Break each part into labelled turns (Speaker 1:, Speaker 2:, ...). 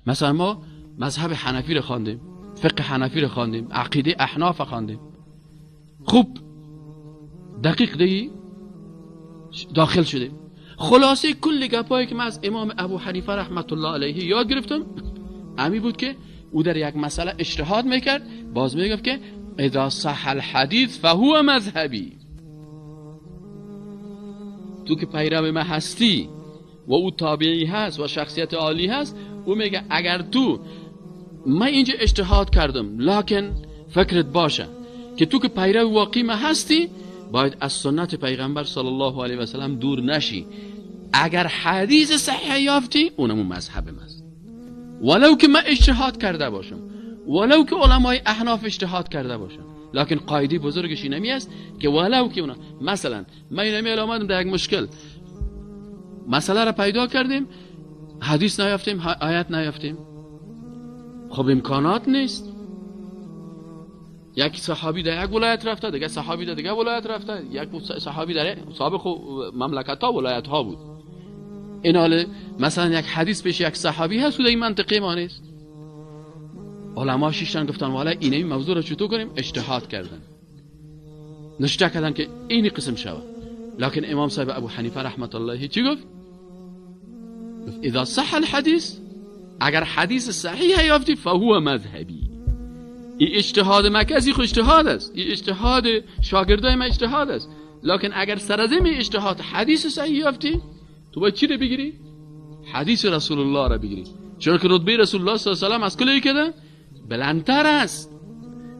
Speaker 1: مثلا ما مذهب حنفی رو خواندیم، فقه حنفی رو خواندیم، عقیده احناف رو خواندیم. خوب دقیق دیگه داخل شدیم. خلاصه کل گپایی که من از امام ابو حنیفه رحمت الله علیه یاد گرفتم امی بود که او در یک مسئله اجتهاد میکرد، باز میگفت که اذا صح الحدیث فهو مذهبی. تو که پیرو من هستی و او تابعی هست و شخصیت عالی هست، او میگه اگر تو من اینجا اجتهاد کردم لکن فکرت باشه که تو که پیرو واقعی من هستی، باید از سنت پیغمبر صلی الله علیه و سلم دور نشی. اگر حدیث صحیح یافتی اونمون مذهب ماست، ولو که من اجتهاد کرده باشم، ولو که علمای احناف اجتهاد کرده باشم. لکن قاعده بزرگش اینمی است که ولو که اونا مثلا ما اینمی علامت در یک مشکل مسئله را پیدا کردیم، حدیث نیافتیم، آیت نیافتیم، خب امکانات نیست. یک صحابی در یک ولایت رفته، دیگه صحابی در دیگه ولایت رفته، یک صحابی در سابق مملکت ها ولایت ها بود. این حاله مثلا یک حدیث پیش یک صحابی هست و در این منطقه ما نیست. علما شیشتن گفتن والا اینمی موضوع را چطور کنیم؟ اجتهاد کردن، نشته کردن که اینی قسم شود. لکن امام صاحب ابو حنیفه رحمت الله چی گفت؟ گفت اذا صح الحدیث، اگر حدیث صحیح یافتی فهو مذهبی. این اجتهاد مکسی خو اجتهاد است، این اجتهاد شاگردای ما اجتهاد است. لکن اگر سرزم اجتهاد حدیث صحیح یافتی، تو باید چی رو بگیری؟ حدیث رسول الله را بگیری، چون که رتبه رسول الله صلی الله علیه و آله از کلی کده بلندتر است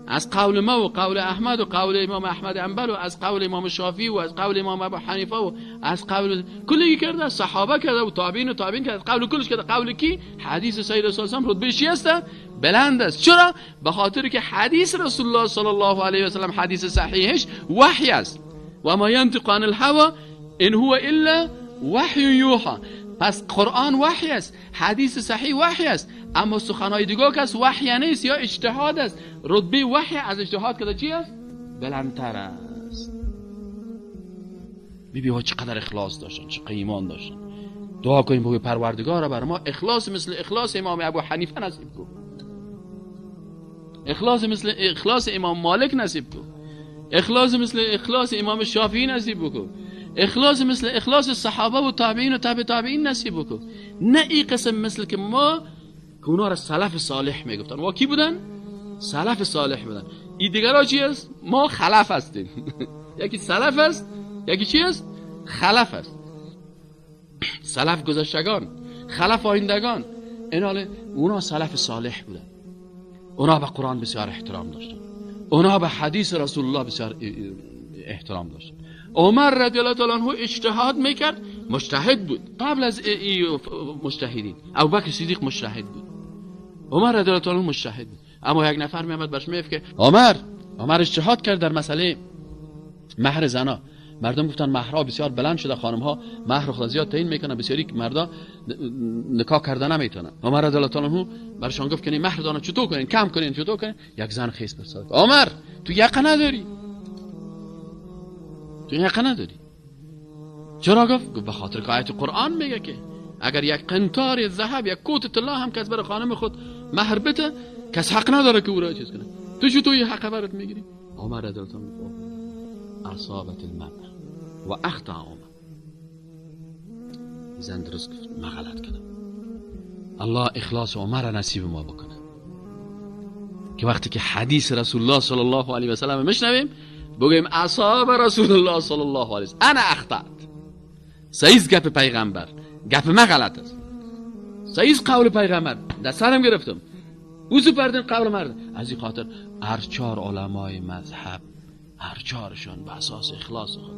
Speaker 1: از قول ما و قول احمد و قول امام احمد حنبل و از قول امام شافعی و از قول امام ابو حنیفه و از قول کلی کرده، صحابه کرده و تابعین و تابعین کرده، قول کلش کرده. قول کی؟ حدیث سید رسول الله رتبه چی است؟ بلند است. چرا؟ به خاطر که حدیث رسول الله صلی الله علیه و سلم حدیث صحیحش وحی است. و ما ينطق عن الهوى ان هو الا وحی یوحى. پس قرآن وحی است، حدیث صحیح وحی است، اما سخنهای دیگه کس وحی نیست یا اجتهاد است. رتبه وحی از اجتهاد کده چی است؟ بلندتر است. ببین چقدر اخلاص داشتن، چقدر ایمان داشتن. دعا کنیم بگوی پروردگار بر ما اخلاص مثل اخلاص امام ابو حنیفه نصیب کن، اخلاص مثل اخلاص امام مالک نصیب کن، اخلاص مثل اخلاص امام شافعی نصیب بکن، اخلاص مثل اخلاص صحابه و تابعین و تابع تابعین نصیب بکن. نه این قسم مثل که ما که اونا را سلف صالح میگفتن. و کی بودن؟ سلف صالح بودن. این دیگرها چی است؟ ما خلف هستیم. یکی سلف است، یکی چی است؟ خلف است. سلف گذشتگان، خلف آیندگان. این حاله اونا سلف صالح بودن، اونا به قرآن بسیار احترام داشتن، اونا به حدیث رسول الله بسیار احترام داشتن. عمر رضی الله تعالی عنه اجتهاد میکرد، مجتهد بود قبل از مجتهدین. ابوبکر صدیق مجتهد بود، عمر رضی الله تعالی عنه مجتهد بود. اما یک نفر میامد برش میگفت که عمر اجتهاد کرد در مسئله مهر زنا. مردم گفتن مهرها بسیار بلند شده، خانم ها مهر خود زیاد تعیین میکنن، بسیاری که مردا نکاح کردن نمیتونن. عمر رضی الله تعالی عنه برشان گفت که مهر دانا چطور کنین، کم کنین، چطور کنین؟ یک زن خیس برساد. عمر تو یقه نداری، تو یقه نداری. چرا؟ گفت به خاطر که آیت قرآن میگه که اگر یک قنطار ذهب، یک کوت طلا هم کس برای خانم خود مهر بده، کس حق نداره که او را چیز کنه. تو چطور یه حق برات میگیری؟ عمر رضی الله عنه اصابت المرء و اخطا عمر. زن درست گفت ما غلط کردم. الله اخلاص عمر نصیب ما بکنه که وقتی که حدیث رسول الله صلی الله علیه و سلم میشنویم بگیم اصاب رسول الله صلی الله علیه و سلم انا اخطأت. صحیح گپ پیغمبر، گپ ما غلط است. صحیح قول پیغمبر در سرم گرفتم، او سپردن قول مرد. از این خاطر هر چهار علمای مذهب، هر چهارشان به اساس اخلاص خود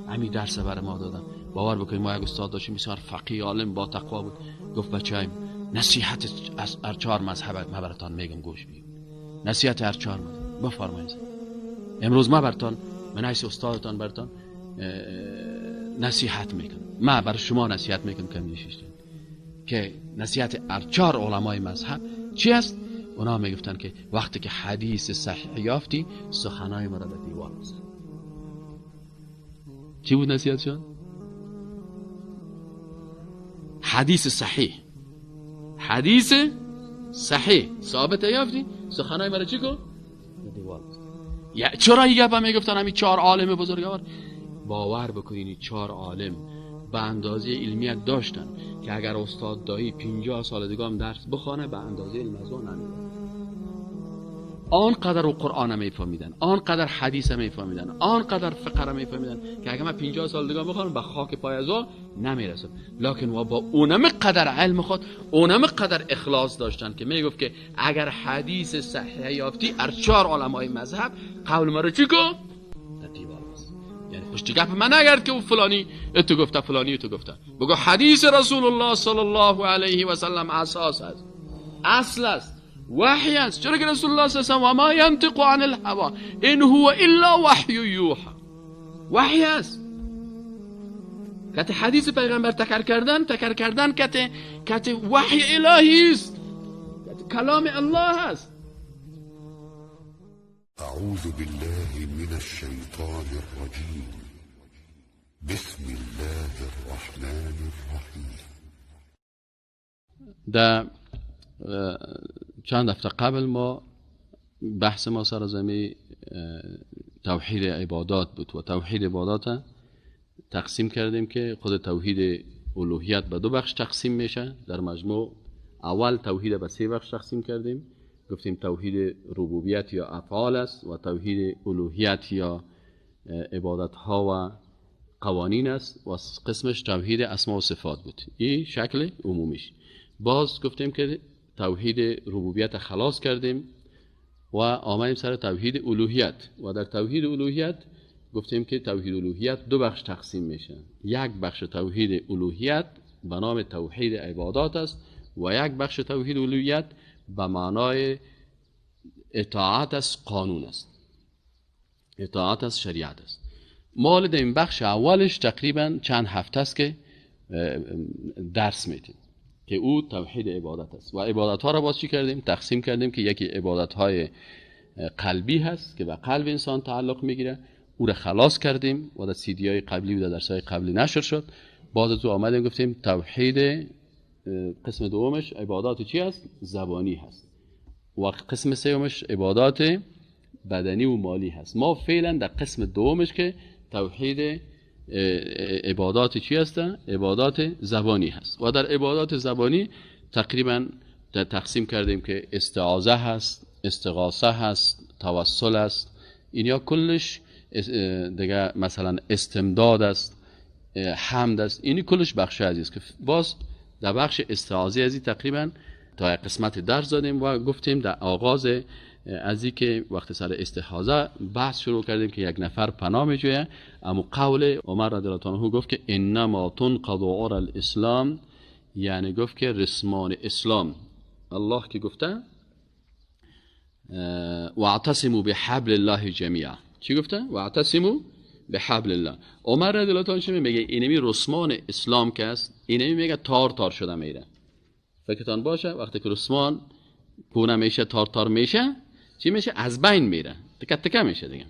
Speaker 1: همین درس بر ما دادن. باور بکنید ما یک استاد داشتیم بسیار فقیه، عالم، با تقوا بود. گفت بچه‌ام نصیحت از هر چهار مذهب ما براتون میگم، گوش بدید. نصیحت هر چهار مذهب بفرمایید. امروز ما براتون من حیث استادتان براتون نصیحت میکنم. ما برای شما نصیحت میکنم که نصیحت هر چهار علمای مذهب چی است؟ اونا میگفتن که وقتی که حدیث صحیح یافتی سخنای مرا به دیوار بزن. چی بود نصیحتشون؟ حدیث صحیح، حدیث صحیح ثابته یافتی سخنای مرا چی کن؟ یا چرا این گپ میگفتن همین 4 عالم بزرگوار؟ باور بکنین 4 عالم به اندازه علمیت داشتن که اگر استاد دایی 50 سال دیگه هم درس بخونه به اندازه علم از اون نمیده. آنقدر قرآن میفهمیدن، آنقدر حدیث میفهمیدن، آنقدر فقه میفهمیدن که اگه من 50 سال دیگه بخونم به خاک پای ازا نمیرسم. لکن و با اونم قدر علم خود، اونم قدر اخلاص داشتن که میگفت که اگر حدیث صحیح یافتی از 4 علمای مذهب قول مرا چی کن؟ یعنی پشت گپ من نگرد که فلانی تو گفته فلانی تو گفته. بگو حدیث رسول الله صلی الله علیه و سلم اساس است، اصل است، وحی است. چرا که رسول الله صلی الله علیه و ما ینطق عن الهوا ان هو الا وحی یوحى، وحی است. که حدیث پیغمبر تکرار کردن که وحی الهی است، کلام الله است.
Speaker 2: اعوذ بالله من الشیطان الرجیم بسم الله الرحمن الرحیم.
Speaker 1: در چند هفته قبل ما بحث ما سرزمین توحید عبادات بود و توحید عبادات تقسیم کردیم که خود توحید الوهیت به 2 بخش تقسیم میشه. در مجموع اول توحید به 3 بخش تقسیم کردیم، گفتیم توحید ربوبیت یا افعال است و توحید الوهیت یا عبادت ها و قوانین است و قسمش توحید اسما و صفات بود. این شکل عمومیش. باز گفتیم که توحید ربوبیت خلاص کردیم و آمدیم سر توحید الوهیت و در توحید الوهیت گفتیم که توحید الوهیت 2 بخش تقسیم میشه. یک بخش توحید الوهیت به نام توحید عبادات است و یک بخش توحید الوهیت به معنای اطاعت از قانون است، اطاعت از شریعت است. ما در این بخش اولش تقریبا چند هفته است که درس میدیم که او توحید عبادت است و عبادت ها را باز چی کردیم؟ تقسیم کردیم که یکی عبادت های قلبی هست که به قلب انسان تعلق میگیره، او را خلاص کردیم و در سیدی های قبلی و در درس های قبلی نشر شد. باز از او آمدیم گفتیم توحید قسم دومش عبادات چی هست؟ زبانی هست و قسم سومش عبادات بدنی و مالی هست. ما فعلا در قسم دومش که توحید عبادات چی هستن؟ عبادات زبانی هست و در عبادات زبانی تقریبا تقسیم کردیم که استعاذه هست، استغاثه هست، توسل هست، اینیا کلش دیگه مثلا استمداد است، حمد است، اینی کلش بخش عزیز که باز در بخش استعاذه ازی تقریبا تا قسمت درس دادیم و گفتیم در آغاز از این که وقت سر استعاذه بحث شروع کردیم که یک نفر پناه میجویه، اما قول عمر رضی الله عنه گفت که انما تنقض عرى الاسلام، یعنی گفت که رسمان اسلام الله که گفته واعتصموا بحبل الله جميعا، چی گفته؟ واعتصموا بحبل الله. عمر رضی الله عنه میگه اینمی رسمان اسلام که است، اینمی میگه تار تار شده میره. فکرتان باشه وقتی که رسمان پونه میشه تار میشه چی میشه؟ از بین میره، تکه میشه دیگه.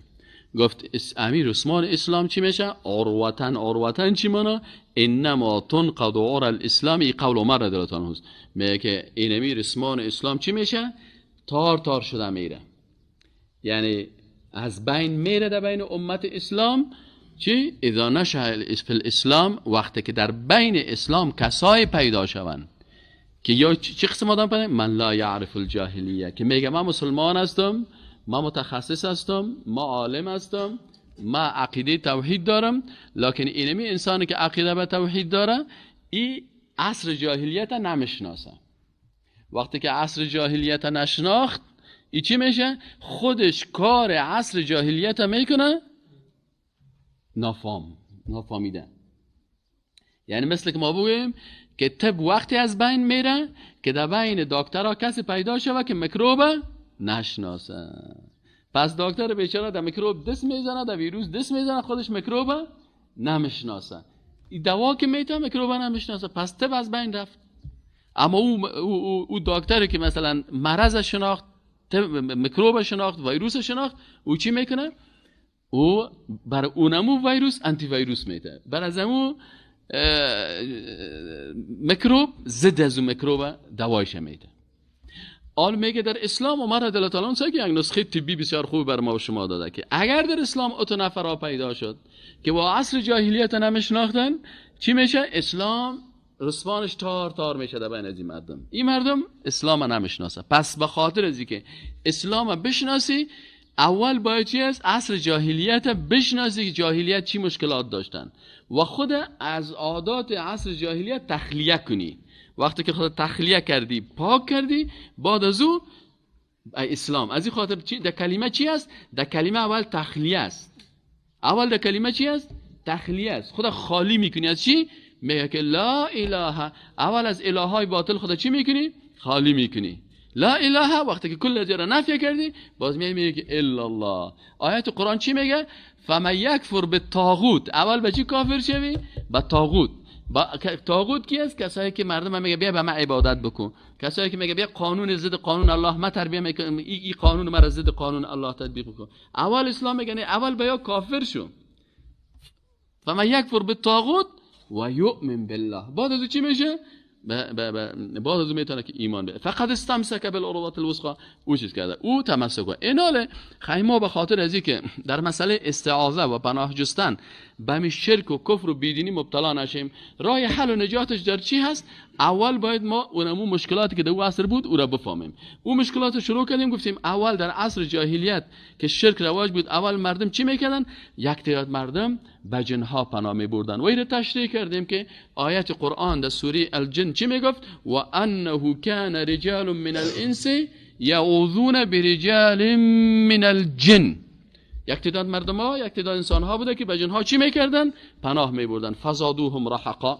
Speaker 1: گفت امیر عثمان اسلام چی میشه؟ عروتن چی مانا؟ انما تنقض عرى الاسلام، این قول عمر رضی الله عنه است. میگه که این امیر عثمان اسلام چی میشه؟ تار شده میره، یعنی از بین میره در بین امت اسلام. چی؟ اذا نشأ فی الاسلام، وقتی که در بین اسلام کسای پیدا شوند که یا چه قسم آدم پیدا؟ من لا یعرف الجاهلیه، که میگه من مسلمان هستم، من متخصص هستم، من عالم هستم، من عقیده توحید دارم، لکن اینمی انسانی که عقیده به توحید داره این عصر جاهلیت نمیشناسه. وقتی که عصر جاهلیت نشناخت این چی میشه؟ خودش کار عصر جاهلیت میکنه نافهمیدن. یعنی مثل که ما بگویم که طب وقتی از بین میره که در بین دکترها کسی پیدا شوه که میکروب نشناسه. پس دکتر بیچاره در میکروب دست میزنه، در ویروس دست میزنه، خودش میکروب نمیشناسه. این دوا که میته میکروب نمیشناسه، پس طب از بین رفت. اما او دکتری که مثلا مرض شناخت، میکروب شناخت، ویروس شناخت، او چی میکنه؟ او بر اونمو ویروس انتی ویروس میده، بر ازمو میکروب ضد از میکروب دوایش میده. آل میگه در اسلام عمر رضی الله تعالی عنه که یک نسخه طبی بسیار خوب بر ما و شما داده که اگر در اسلام اتو نفرها پیدا شد که با عصر جاهلیت نمیشناختن، چی میشه؟ اسلام رسوانش تار تار میشه در بین از این مردم. این مردم اسلام نمیشناسه. پس به خاطر از اینکه اسلام بشناسی، اول باید چی است؟ عصر جاهلیت بشناسی که جاهلیت چی مشکلات داشتن و خود از عادات عصر جاهلیت تخلیه کنی. وقتی که خود تخلیه کردی، پاک کردی، بعد از او اسلام. از این خاطر در کلمه چی است؟ در کلمه اول تخلیه است. اول در کلمه چی است؟ تخلیه است. خود خالی میکنی از چی؟ میگه که لا اله. اول از الههای باطل خود چی میکنی؟ خالی میکنی. لا اله وقتی که کل از را نفی کردی، باز میگه که الا الله. آیت قرآن چی میگه؟ فمن یکفر بالطاغوت. اول به چی کافر شوی؟ به طاغوت. طاغوت کی است؟ کسایی که مردم میگه بیا به من عبادت بکن، کسایی که میگه بیا قانون ضد قانون الله ما تربیت میکنم، این قانون مرا ضد قانون الله تطبیق بکن. اول اسلام میگه اول بیا کافر شو. فمن یکفر بالطاغوت و یؤمن بالله. بعد از چی میشه؟ بعد از میتونه که ایمان به فقط استمسک بالعروة الوثقی او چیز کرده، او تمسک کنه. ایناله خیما به خاطر از اینکه در مسئله استعاذه و پناه جستن به می شرک و کفر و بیدینی مبتلا نشیم، راه حل و نجاتش در چی هست؟ اول باید ما اونمو مشکلاتی که در اون عصر بود او را بفهمیم. اون مشکلات رو شروع کردیم، گفتیم اول در عصر جاهلیت که شرک رواج بود، اول مردم چی میکردن؟ یک تعداد مردم به جنها پناه میبردن و این رو تشریح کردیم که آیت قرآن در سوره الجن چی میگفت؟ و انه کان رجال من الانس یعوذون برجال من الجن. یک تعداد مردم ها، یک تعداد انسان ها بوده که به جنها چی میکردن؟ پناه میبردن. فزادوهم رهقا.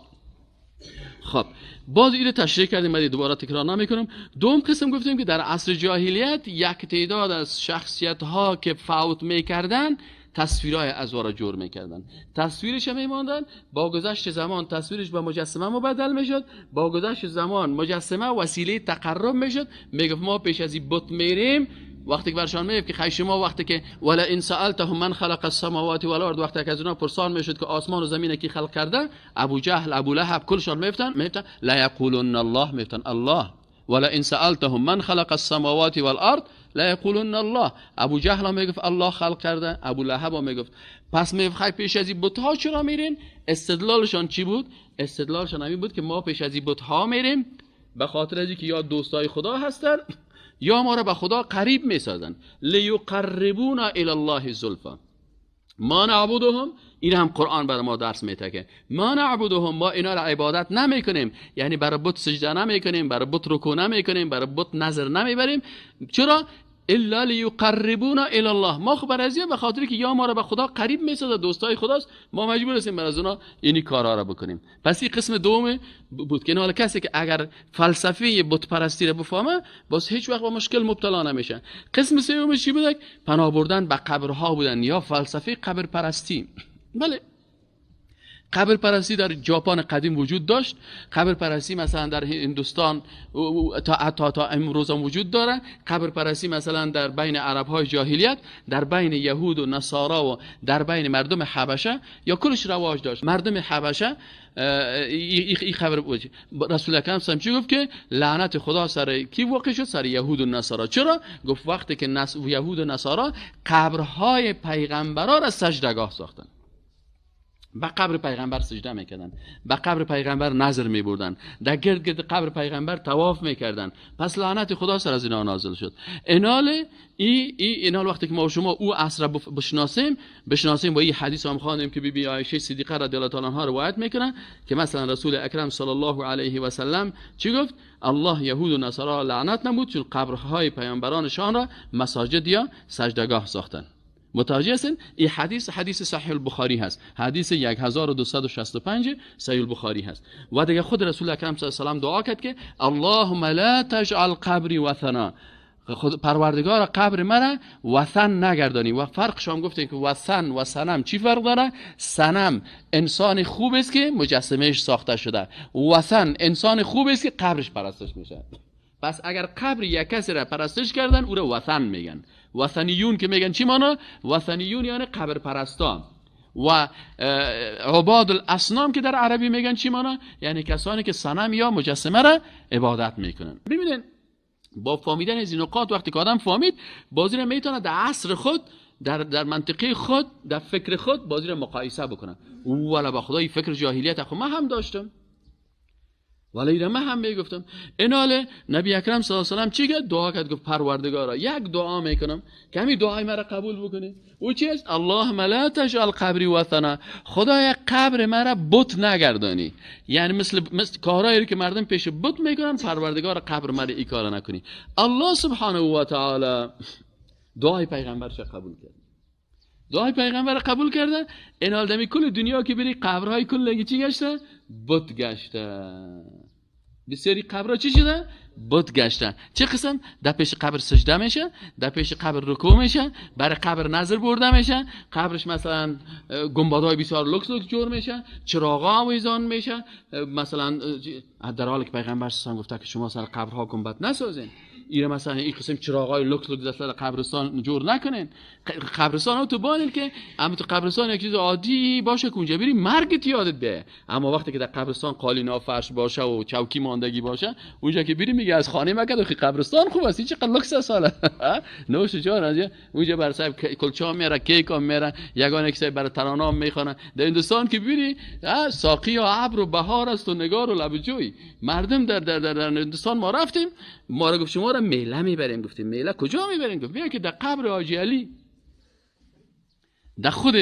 Speaker 1: خب باز اینو تشریح کردیم، من دوباره تکرار نمیکنم. دوم قسم گفتیم که در عصر جاهلیت یک تعداد از شخصیت ها که فوت میکردن تصویرهای ازوا را جور میکردن، تصویرش میماندن. با گذشت زمان تصویرش به مجسمه مبدل میشد. با گذشت زمان مجسمه وسیله تقرب میشد. میگفت ما پیش از این بت میریم. وقتی که برشان میگفت که خیلی شما وقتی که ولا ان سالتهم من خلق السماوات والارض، وقتی که از اونها پرسان میشد که آسمان و زمین کی خلق کرده، ابو جهل، ابو لهب، کلشان میفتن لا یقولون الله، میفتن الله. ولا ان سالتهم من خلق السماوات والارض لا یقولون الله. ابو جهل میگفت الله خلق کرده، ابو لهب میگفت. پس میگفت پیش از این بت ها چرا میرین؟ استدلالشان چی بود؟ استدلالشان همین بود که ما پیش از این بت ها میریم به خاطر اینکه یا دوستای خدا هستن یا ما را به خدا قریب میسازن. لیقربونا الی الله زلفا. ما نعبدهم، این هم قرآن برای ما درس میده که ما نعبدهم، ما اینا را عبادت نمیکنیم، یعنی برای بت سجده نمیکنیم، برای بت رکوع نمیکنیم، برای بت نظر نمیبریم. چرا؟ الا لیقربونا الی الله. ما خب برای به خاطر که یا ما را به خدا قریب میسازه، دوستای خداست، ما مجبور هستیم برای از اونها اینی کارا را بکنیم. پس این قسم دوم بود که حالا کسی که اگر فلسفه بت پرستی را بفهمه باز هیچ وقت با مشکل مبتلا نمیشه. قسم سومش چی بوده؟ پناه بردن به قبرها بودن یا فلسفه قبر پرستی. بله، قبر پرستی در ژاپن قدیم وجود داشت. قبر پرستی مثلا در هندوستان تا امروز هم وجود داره. قبر پرستی مثلا در بین عرب های جاهلیت، در بین یهود و نصارا و در بین مردم حبشه یا کلش رواج داشت. مردم حبشه این خبر بود. رسول اکرم صلی چی گفت که لعنت خدا سر کی واقع شد؟ سر یهود و نصارا. چرا؟ گفت وقتی که یهود و نصارا قبرهای پیغمبران را سجدهگاه ساختن، به قبر پیغمبر سجده میکردن، به قبر پیغمبر نظر میبردن، در گرد قبر پیغمبر طواف میکردن. پس لعنت خدا سر از اینا نازل شد. اینال وقتی که ما و شما او عصر بشناسیم با این حدیث هم خواندیم که بی عایشه صدیقه رضی الله تعالی عنها روایت میکنن که مثلا رسول اکرم صلی الله علیه و سلم چی گفت؟ الله یهود و نصارا لعنت نمود چون قبرهای پیامبرانشان را مساجد یا سجدهگاه ساختن. متوجه هستین؟ این حدیث صحیح البخاری هست، حدیث 1265 صحیح البخاری هست. و دیگه خود رسول اکرم صلی الله علیه و دعا کرد که اللهم لا تجعل قبری وثنا، خود پروردگار قبر مرا وثن نگردانی. و فرقش هم گفتیم که وثن و صنم چی فرق داره؟ صنم انسان خوب است که مجسمهش ساخته شده، وثن انسان خوب است که قبرش پرستش میشه. پس اگر قبر یک کسی را پرستش کردن او را وثن میگن. وثنیون که میگن چی مانا؟ وثنیون یعنی قبر پرستان. و عباد الاصنام که در عربی میگن چی مانا؟ یعنی کسانی که صنم یا مجسمه را عبادت میکنن. ببینید با فهمیدن از این نقاط وقتی که آدم فهمید، بازی رو میتونه در عصر خود، در منطقه خود، در فکر خود بازی رو مقایسه بکنه. او والا با خدای فکر جاهلیت خود من هم داشتم، ولی اینا من هم میگفتم. ایناله نبی اکرم صلی الله علیه و سلم چی گفت؟ دعا کرد، گفت پروردگارا یک دعا میکنم که همین دعای مرا قبول بکنی. او چیست؟ اللهم لا تجعل قبری وثنا، خدایا قبر مرا بت نگردانی. یعنی مثل کارهایی که مردم پیش بت میکنن، پروردگار قبر مرا این کارا نکنی. الله سبحانه و تعالی دعای پیغمبرش قبول کرد. دعای پیغمبر قبول کرده. این آدمی کل دنیا که بری قبرهای کل چی گشته؟ بت گشته. بسیاری قبرها چی شده؟ بت گشتن. چه قسم؟ در پیش قبر سجده میشه، در پیش قبر رکوع میشه، برای قبر نظر برده میشه، قبرش مثلا گنبدهای بسیار لوکس جور میشه، چراغا آویزان میشه. مثلا در حالی که پیغمبر صلی الله علیه و آله گفته که شما سر قبرها گنبد نسازین، اینا مثلا این قسم چراغای لوکس در قبرستان جور نکنین. قبرستان تو بانید که اما تو قبرستان یک چیز عادی باشه که اونجا بری مرگت یادت بیاد، اما وقتی که در قبرستان قالینا فرش باشه و چوکی ماندگی باشه، اونجا که بری میگه از خانه مکه که قبرستان خوب است، چقدر لوکس ساله نوش جان. از اونجا بر صاحب کلچا میاره، کیک هم میاره، یگانه که بر ترانه میخونه. در هندوستان که بری ساقی و ابر و بهار است و نگار و لب جوی. مردم در هندوستان ما رفتیم، ما را گفت شما را میله میبریم. گفتیم میله کجا میبریم؟ گفت بیا که در قبر حاجی علی در خود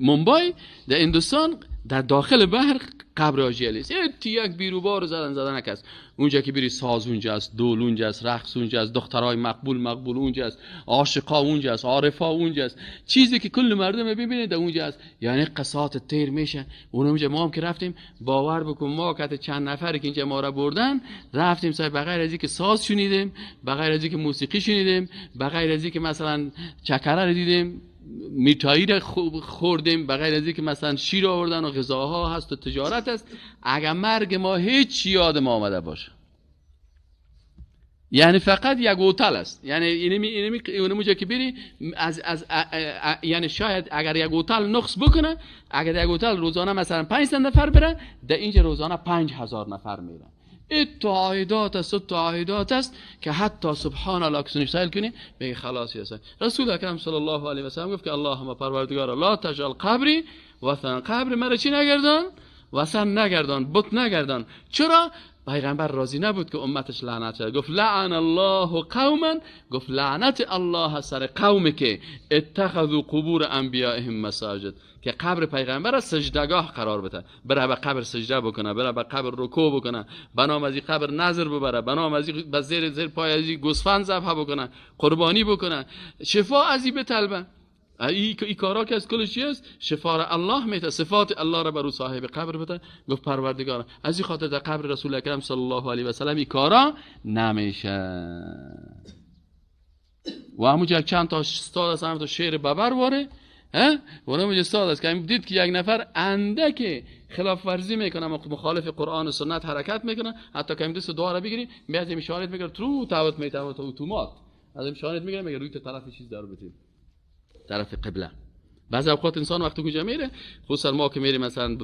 Speaker 1: ممبای در هندوستان در داخل بحر قبر حاجی علی است. یک بیروبار زدن نکست. اونجا که بری ساز اونجا است، دول اونجا است، رقص اونجا است، دخترای مقبول اونجا است، عاشقا اونجا است، عارفا اونجا است. چیزی که کل مردم ببینه در اونجا است. یعنی قسات تیر میشه. اونجا ما هم که رفتیم، باور بکن ما که چند نفری که اینجا ما را بردن رفتیم سر بغیر از اینکه ساز شنیدیم، بغیر از اینکه موسیقی شنیدیم، بغیر از اینکه مثلا چکره رو دیدیم، میఠایی را خوردیم، بغیر از اینکه مثلا شیر آوردن و غذاها هست و تجارت هست، اگر مرگ ما هیچ یاد ما آمده باشه. یعنی فقط یک هتل است. یعنی اینموجا که بری یعنی شاید اگر یک هتل نقص بکنه، اگر یک هتل روزانه مثلا 500 نفر بره، در اینجا روزانه 5000 نفر میرن. این تعهدات است که حتی سبحان الله کسی سائل کنی بگی خلاصی است. رسول اکرم صلی الله علیه و سلم گفت که اللهم پروردگار لا تجعل قبری وثنا، قبر مرا چی نگردان؟ وثن نگردان، بت نگردان. چرا؟ پیغمبر راضی نبود که امتش لعنت شد. گفت لعن الله قوما، گفت لعنت الله سر قومی که اتخذوا قبور انبیائهم مساجد، که قبر پیغمبر سجدگاه قرار بده، بره به قبر سجده بکنه، بره به قبر رکوع بکنه، بنام از این قبر نظر ببره، بنام از این زیر پای از این گوسفند ذبح بکنه، قربانی بکنه، شفا از این بطلبه. این کارا که از کلش چیست؟ شفا را الله میده، صفات الله را بر صاحب قبر بده. گفت پروردگار از این خاطر در قبر رسول اکرم صلی الله علیه و سلم این کارا نمیشه. و همونجا چند تا استاد از شعر ببر واره ورم استاد است که دید که یک نفر اندک خلاف ورزی میکنه، مخالف قرآن و سنت حرکت میکنه، حتی که دست دعا را بگیری میاد اشارت میگیره تو تاوت میتاوت اتومات از اشارت میگیره میگه روی طرف چیز دارو بتیم طرف قبله. بعضی اوقات انسان وقتی کجا میره، خصوصا ما که میریم مثلا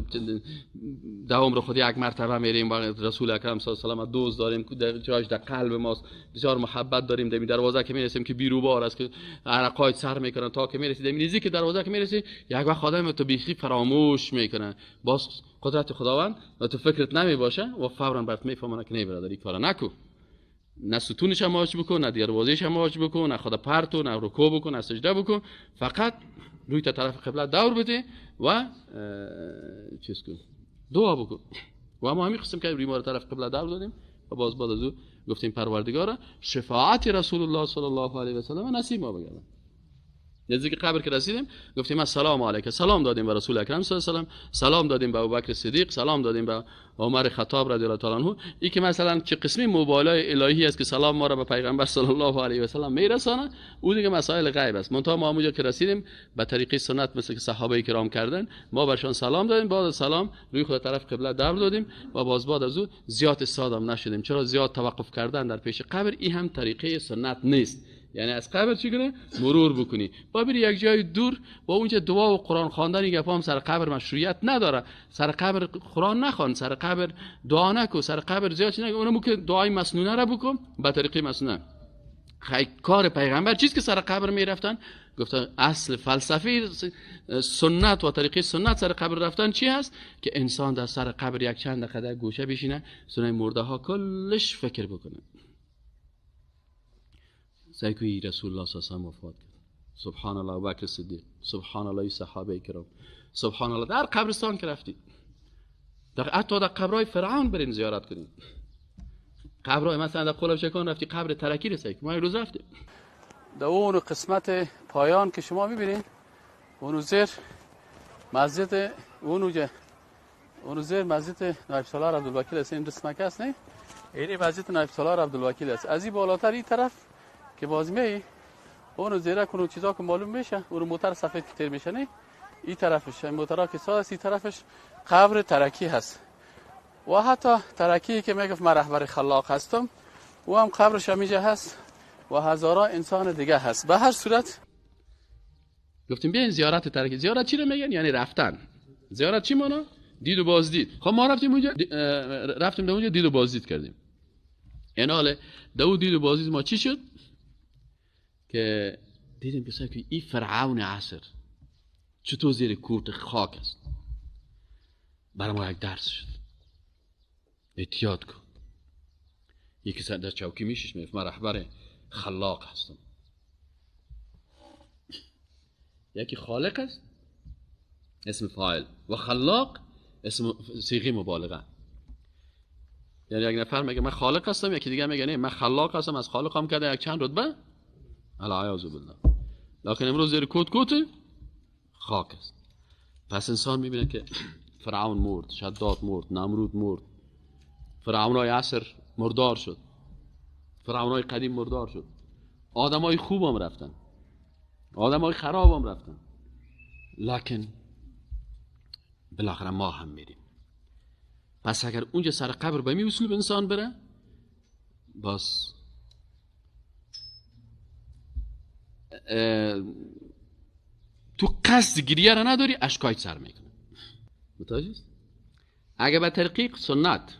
Speaker 1: دوام رو خود یک مرتبه میریم، رسول اکرم صلی الله علیه و سلم دوست داریم، جایش در قلب ماست، بسیار محبت داریم، در دروازه که میرسیم که بیروبار است که عرقای سر میکنن تا که میرسید، نزدیک که دروازه که میرسی یک وقت آدم تو بیخی فراموش میکنه، باز قدرت خداوند و تو فکرت نمی باشه و فورا برات میفهمونه که نه برادر این کارا نکو، نه ستونش هم ماچ بکن، نه دروازه‌ش هم ماچ بکن، نه خدا پرتو، نه رکوع بکن، نه سجده بکن، فقط روی تا طرف قبله دور بده و چیز کن، دعا بکن. و ما همین قسم که بیمار طرف قبله دور دادیم و باز بعد از او گفتیم پروردگارا شفاعت رسول الله صلی الله علیه و سلم نصیب ما بگردن. نزدیک قبر که رسیدیم گفتیم السلام علیکم، سلام دادیم به رسول اکرم صلی الله علیه و سلم، سلام دادیم به ابوبکر صدیق، سلام دادیم به عمر خطاب رضی الله تعالی عنه. این که مثلا چه قسمی موبایلای الهی است که سلام ما را به پیغمبر صلی الله علیه و سلم میرسانه، اون دیگه مسائل غیب است. منتها ما اونجا که رسیدیم به طریقه سنت مثل که صحابه کرام کردن، ما برشان سلام دادیم، بعد سلام روی خود طرف قبله دور دادیم و باز بعد از اون زیاد استادم نشدیم. چرا زیاد توقف کردن در پیش قبر این هم طریقه سنت نیست. یعنی از قبر چی کنه مرور بکنی. با بری یک جای دور با اونجا دعا و قرآن خواندن این گپا هم سر قبر مشروعیت نداره. سر قبر قرآن نخوان، سر قبر دعا نکن، سر قبر زیاد چی نکن. اونم که دعای مسنونه را بکن به طریق مسنونه. کار پیغمبر چیز که سر قبر میرفتن گفتن اصل فلسفی سنت و طریقه سنت سر قبر رفتن چی هست که انسان در سر قبر یک چند دقیقه در گوشه بشینه سنای مرده ها کلش فکر بکنه. سیکوی رسول الله صلی الله علیه و وفات کرد، سبحان الله ابوبکر صدیق، سبحان الله صحابه کرام، سبحان الله. در قبرستان که رفتی حتی در قبرهای فرعون برین زیارت کنین. قبرهای مثلا در قلب شکان رفتی قبر ترکی رسید که ما روز رفتیم در اون قسمت پایان که شما میبینین اون زیر مسجد اون زیر مسجد نایب سالار عبدالوکیل است. این دسمکه است نه، این مسجد نایب سالار عبدالوکیل است. از این بالاتر این طرف که باز می اون زیره کنو چیزا که معلوم میشه اون موتر سفید که تیر میشه نه، این طرفش موترها که ساده این طرفش قبر ترکی هست. و حتی ترکی که میگفت من رهبر خلاق هستم و هم قبرش همیشه هست و هزاران انسان دیگه هست. به هر صورت گفتیم بیاین زیارت ترکی. زیارت چی رو میگن؟ یعنی رفتن. زیارت چی مانا؟ دید و بازدید. خب ما رفتیم اونجا رفتیم در اونجا دید و بازدید کردیم. این حاله در دید و بازدید ما چی شد که دیدیم که این فرعون عصر چطور زیر کورت خاک است. برای ما یک درس شد. احتیاط کن. یکی سر در چوکی میشش میفت من رهبر خلاق هستم. یکی خالق است اسم فاعل و خلاق اسم صیغه مبالغه. یعنی یک نفر میگه من خالق هستم، یکی دیگه میگه نه من خلاق هستم، از خالقم کرده یک چند رتبه العیاذ بالله. لکن امروز زیر کوت خاک است. پس انسان میبینه که فرعون مرد، شداد مرد، نمرود مرد، فرعونای عصر مردار شد، فرعونای قدیم مردار شد، آدمای خوب هم رفتن، آدمای خراب هم رفتن، لکن بالاخره ما هم میریم. پس اگر اونجا سر قبر به می اصول به انسان بره باز تو قصد گریه را نداری اشکای سر میکنه. متوجه است؟ اگر به طریق سنت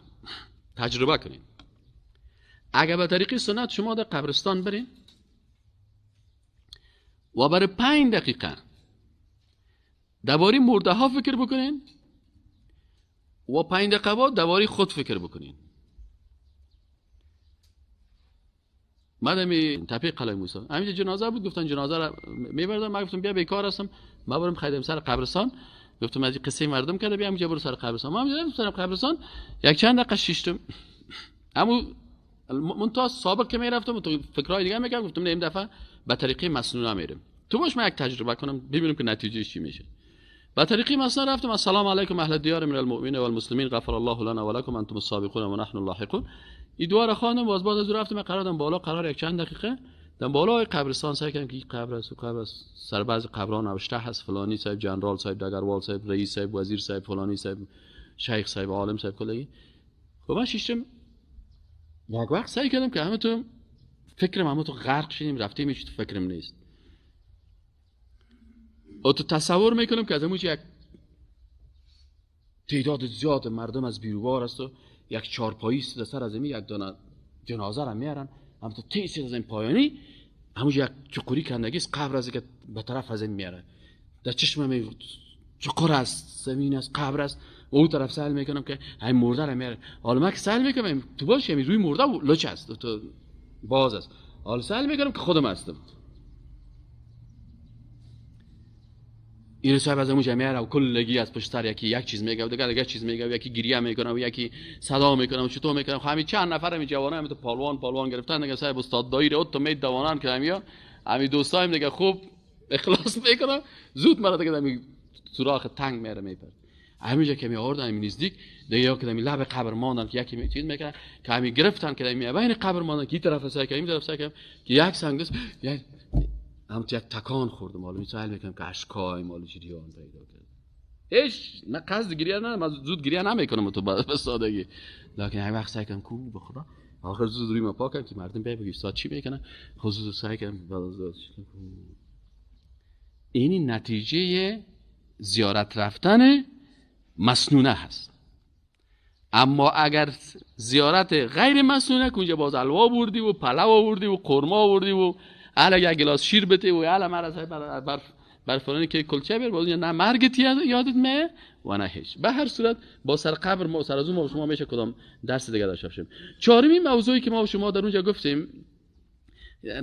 Speaker 1: تجربه کنین، اگر به طریق سنت شما در قبرستان برین و برای 5 دقیقه درباره مرده ها فکر بکنین و 5 دقیقه بعد درباره خود فکر بکنین. مادامی تپه قلعه موسی همینجا جنازه بود، گفتن جنازه را میبردم. من گفتم بیا بیکار هستم، ما بریم خیدم سر قبرستان. گفتم از این قصه مردم کرده بیا همینجا برو سر قبرستان. ما همینجا سر قبرستان یک چند دقیقه شیشتم. اما منتها سابق که میرفتم تو فکرای دیگه میگم، گفتم نه این دفعه به طریقه مسنونه میرم. تو باش من یک تجربه کنم ببینم که نتیجه چی میشه. به طریقه مسنونه رفتم. السلام علیکم اهل الدیار من المؤمنین والمسلمین غفر الله لنا ولکم انتم السابقون و نحن اللاحقون. این دعا را خواندم. باز بعد از رفتم قرار دادم بالا، قرار یک چند دقیقه در بالای قبرستان سعی کردم که این قبر است و قبر است. سر بعض قبران نوشته هست فلانی صاحب جنرال صاحب دگروال صاحب رئیس صاحب وزیر صاحب فلانی صاحب شیخ صاحب عالم صاحب کلگی. خب من شیشتم یک وقت سعی کردم که همه تو فکرم همه تو غرق شدیم رفتیم هیچ تو فکرم نیست. او تو تصور میکنم که از همون یک تعداد زیاد مردم از بیروبار است و یک چارپایی است سر از زمین، یک دانه جنازه را میارن هم تو تیسی از این پایانی همونجا یک چقوری کندگی است قبر است که به طرف از این میاره در چشم می چقور است زمین است قبر است و اون طرف سهل میکنم که همین مرده را میاره. حالا من که سهل میکنم تو باش روی مرده لچ است تو باز است، حالا سهل میکنم که خودم هستم. این صاحب از اونجا میاره و کلگی از پشت سر یک چیز میگه و دیگه چیز میگه و یکی گریه میکنه و یکی صدا میکنه و چطور میکنه. همین چند نفر همین جوانه همین تو پالوان گرفتن دیگه صاحب استاد دایر اوت تو مید دوانان که همین دوستایم دیگه خوب اخلاص میکنه زود مرا دیگه همین سوراخ تنگ میاره میپره. همینجا که می آوردن همین نزدیک دیگه یا که همین لب قبر ماندن که یکی چیز میکنه که همین گرفتن که همین بین قبر ماندن که این طرف سر که این طرف سر که یک سنگ است هم یک تکان خوردم. حالا میسائل میکنم که اشکای مال جریان پیدا کرد. هیچ نه قصد گریه نه، من زود گریه نمیکنم تو به سادگی، لکن هر وقت سعی کنم کو بخدا آخر زوری ما پاکم که مردم بگه استاد چی میکنن خصوص سعی کنم. این نتیجه زیارت رفتن مسنونه هست. اما اگر زیارت غیر مسنونه که اونجا باز الوا بردی و پلو آوردی و قرما آوردی و الا یک گلاس شیر بده و الا مرسای بر فلانی که کلچه بر باز نه مرگت یادت میه و نه هیچ. به هر صورت با سر قبر ما سر از اون ما شما میشه کدام درس دیگه داشته باشیم. چهارمین موضوعی که ما شما در اونجا گفتیم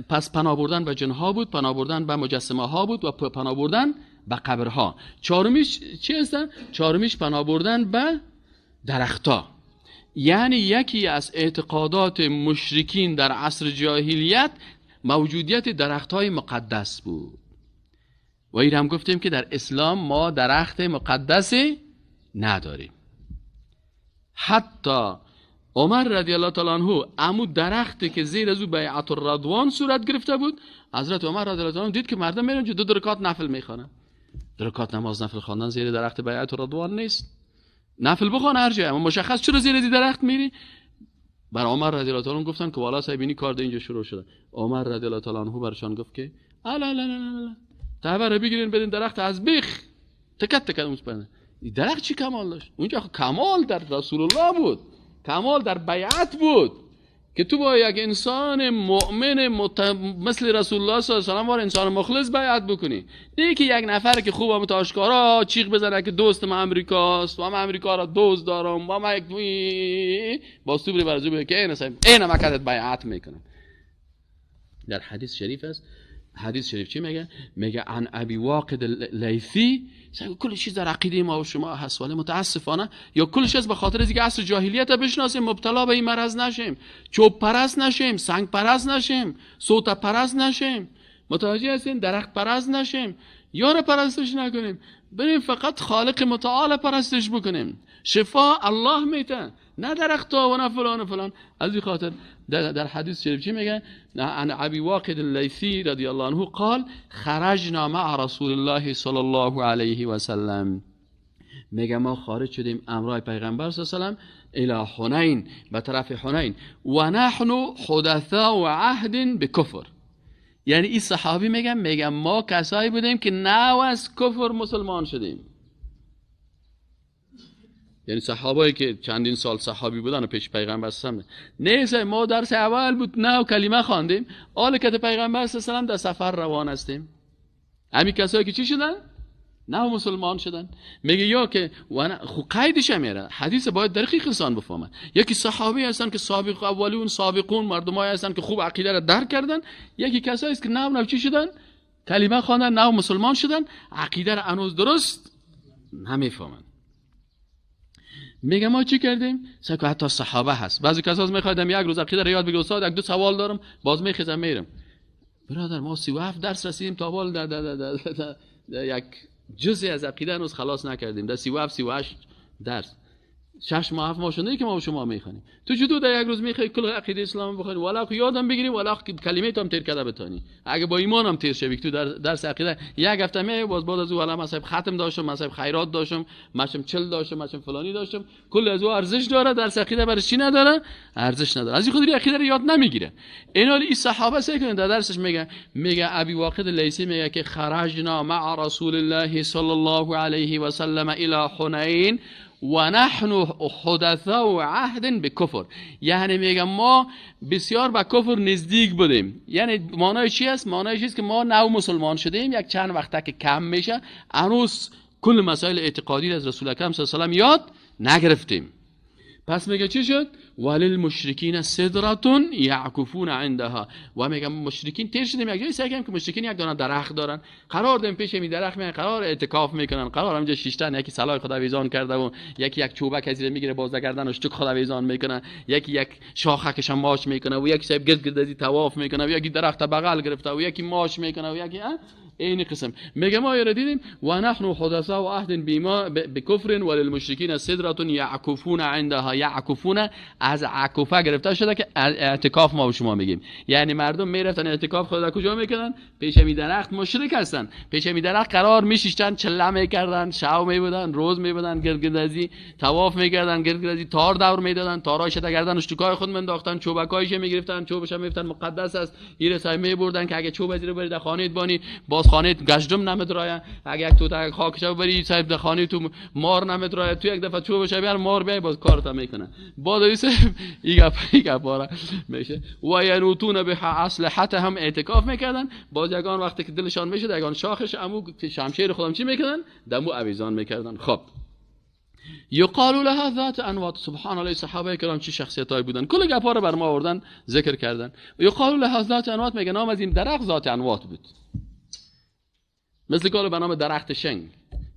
Speaker 1: پس پناه بردن به جنها بود، پناه بردن به مجسمه ها بود و پناه بردن به قبرها. چهارمیش چی هستن؟ چهارمیش پناه بردن به درختها. یعنی یکی از اعتقادات مشرکین در عصر جاهلیت موجودیت درختهای مقدس بود. و این هم گفتیم که در اسلام ما درخت مقدسی نداریم. حتی عمر رضی الله تعالی عنه عمود درختی که زیر از او بیعت الرضوان صورت گرفته بود، حضرت عمر رضی الله تعالی عنه دید که مردم میرن دو رکعت نفل میخوانن. دو رکعت نماز نفل خواندن زیر درخت بیعت الرضوان نیست. نفل بخوان هر جای، اما مشخص چرا زیر این درخت میری؟ بر عمر رضی الله تعالی عنه گفتن که والا صاحب اینی کار ده اینجا شروع شده. عمر رضی الله تعالی عنه برشان گفت که الا لا لا لا تبر بگیرین بدین درخت از بیخ تکت اون درخت چی کمال داشت؟ اونجا کمال در رسول الله بود، کمال در بیعت بود که تو با یک انسان مؤمن مثل رسول الله صلی الله علیه و آله انسان مخلص بیعت بکنی. نه که یک نفر که خوب هم آشکارا چیغ بزنه که دوست ما امریکاست و من امریکا را دوست دارم و من یک با صبر برزو به که این مکتت بیعت میکنم. در حدیث شریف است. حدیث شریف چی میگه؟ میگه عن ابی واقد لیثی، کل چیز در عقیده ما و شما هست ولی متاسفانه یا کلش از به خاطر اینکه عصر جاهلیت بشناسیم مبتلا به این مرض نشیم، چوب پرست نشیم، سنگ پرست نشیم، صوت پرست نشیم، متوجه هستین؟ درخت پرست نشیم، یار پرستش نکنیم، بریم فقط خالق متعال پرستش بکنیم. شفا الله میته، نه درخت‌ها و نه فلان و فلان. از این خاطر در حدیث شریف چی میگه؟ عن ابی واقد اللیثی رضی الله عنه قال خرجنا مع رسول الله صلی الله علیه و سلم. میگه ما خارج شدیم امرای پیغمبر صلی الله علیه و سلم الی حنین، به طرف حنین، و نحن حدثاء عهد بکفر. یعنی این صحابی میگه ما کسایی بودیم که نو از کفر مسلمان شدیم. یعنی صحابایی که چندین سال صحابی بودن و پیش پیغمبر صلی الله علیه و سلم، نه ما درس اول بود نه کلمه خواندیم، حالا که پیغمبر صلی الله علیه و سلم در سفر روان هستیم. همین کسایی که چی شدن؟ نه مسلمان شدن. میگه یا که خو قیدش میره، حدیث باید دقیق انسان بفهمه. یکی صحابی هستن که سابق اولون سابقون مردمایی هستن که خوب عقیده را درک کردن، یکی کسایی است که نه چی شدن؟ کلمه خواندن نه مسلمان شدن، عقیده را هنوز درست نمیفهمن. میگه ما چی کردیم؟ سکو حتی صحابه هست. بعضی کسا میخوادم یک روز عقیده را یاد بگیرم، استاد یک دو سوال دارم، باز میخیزم میرم. برادر ما 37 درس رسیدیم تا حال در یک جزئی از عقیده هنوز خلاص نکردیم. در 38 درس 6 ماه 7 ماه شده که ما و شما میخونیم. تو چطور در یک روز میخوای کل عقیده اسلام بخونی؟ والا یادم بگیری، والا کلمه تو هم تیر کرده بتانی. اگه با ایمان هم تیر شوی تو در درس عقیده یک هفته می باز بعد از اون والا مصاحب ختم داشتم، مصاحب خیرات داشتم، ماشم 40 داشتم، ماشم فلانی داشتم، کل از او ارزش داره. درس عقیده برای چی نداره؟ ارزش نداره. از این خاطر عقیده رو یاد نمیگیره. این حال این صحابه سه که در درسش میگه ابی واقد لیثی میگه که خرجنا مع رسول الله صلی الله علیه و سلم الی حنین و نحن حدثاء عهد بکفر. یعنی میگم ما بسیار به کفر نزدیک بودیم. یعنی معنای چی است؟ معنای چیست که ما نو مسلمان شدیم، یک چند وقته که کم میشه هنوز کل مسائل اعتقادی از رسول اکرم صلی الله علیه و آله یاد نگرفتیم. پس میگه چی شد؟ وللمشرکین سدرة یعکفون عندها. و میگم مشرکین تیر شدیم یک جایی سعی کردیم که مشرکین یک دانه درخت دارن، قرار دادیم پیش می درخت میان، قرار اعتکاف میکنن، قرار همینجا شیشتن، یکی صلای خداویزان کرده و یکی یک چوبک از زیر میگیره باز گردن و شتک خداویزان میکنه، یکی یک شاخکش ماش میکنه و یکی صاحب گرد گرد طواف میکنه و یکی درخت بغل گرفته و یکی ماش میکنه و یکی این قسم میگه ما یاد دیدیم و نحن حدثاء و عهد بما بکفر وللمشرکین سدرة یعکفون عندها. یعکفون از عکوفه گرفته شده که اعتکاف ما به شما میگیم، یعنی مردم میرفتن اعتکاف خود کجا میکردن؟ پیش می درخت. مشرک هستن، پیش می درخت قرار میشیشتن، چله میکردن، شو میبودن، روز میبودن، گردگردازی طواف میکردن، گردگردازی تار دور میدادن، تارایش گردن اشتکای خود منداختن، چوبکایش میگرفتن، چوبش میفتن مقدس است ایره سای میبردن که اگه چوب از برید در خانه بانی باز خانه گشتم نمیدرایا، اگه یک تو خاکش بری صاحب در خانه تو مار نمیدرایا، تو یک دفعه چوبش بیار مار بیای باز کارت میکنه. بعد ایسه ایگا پارا میشه و ینوتون به اصلحتهم اعتکاف میکردن. باز یگان وقتی که دلشان میشد یگان شاخش امو شمشیر خودم چی میکردن؟ دمو اویزان میکردن. خب یقال لها ذات انواط. سبحان الله، صحابه کرام چه شخصیتایی بودن، کل گپا رو بر ما آوردن ذکر کردن. یقال لها ذات انواط، میگه نام از این درخت ذات انواط بود، مثل کال به نام درخت شنگ.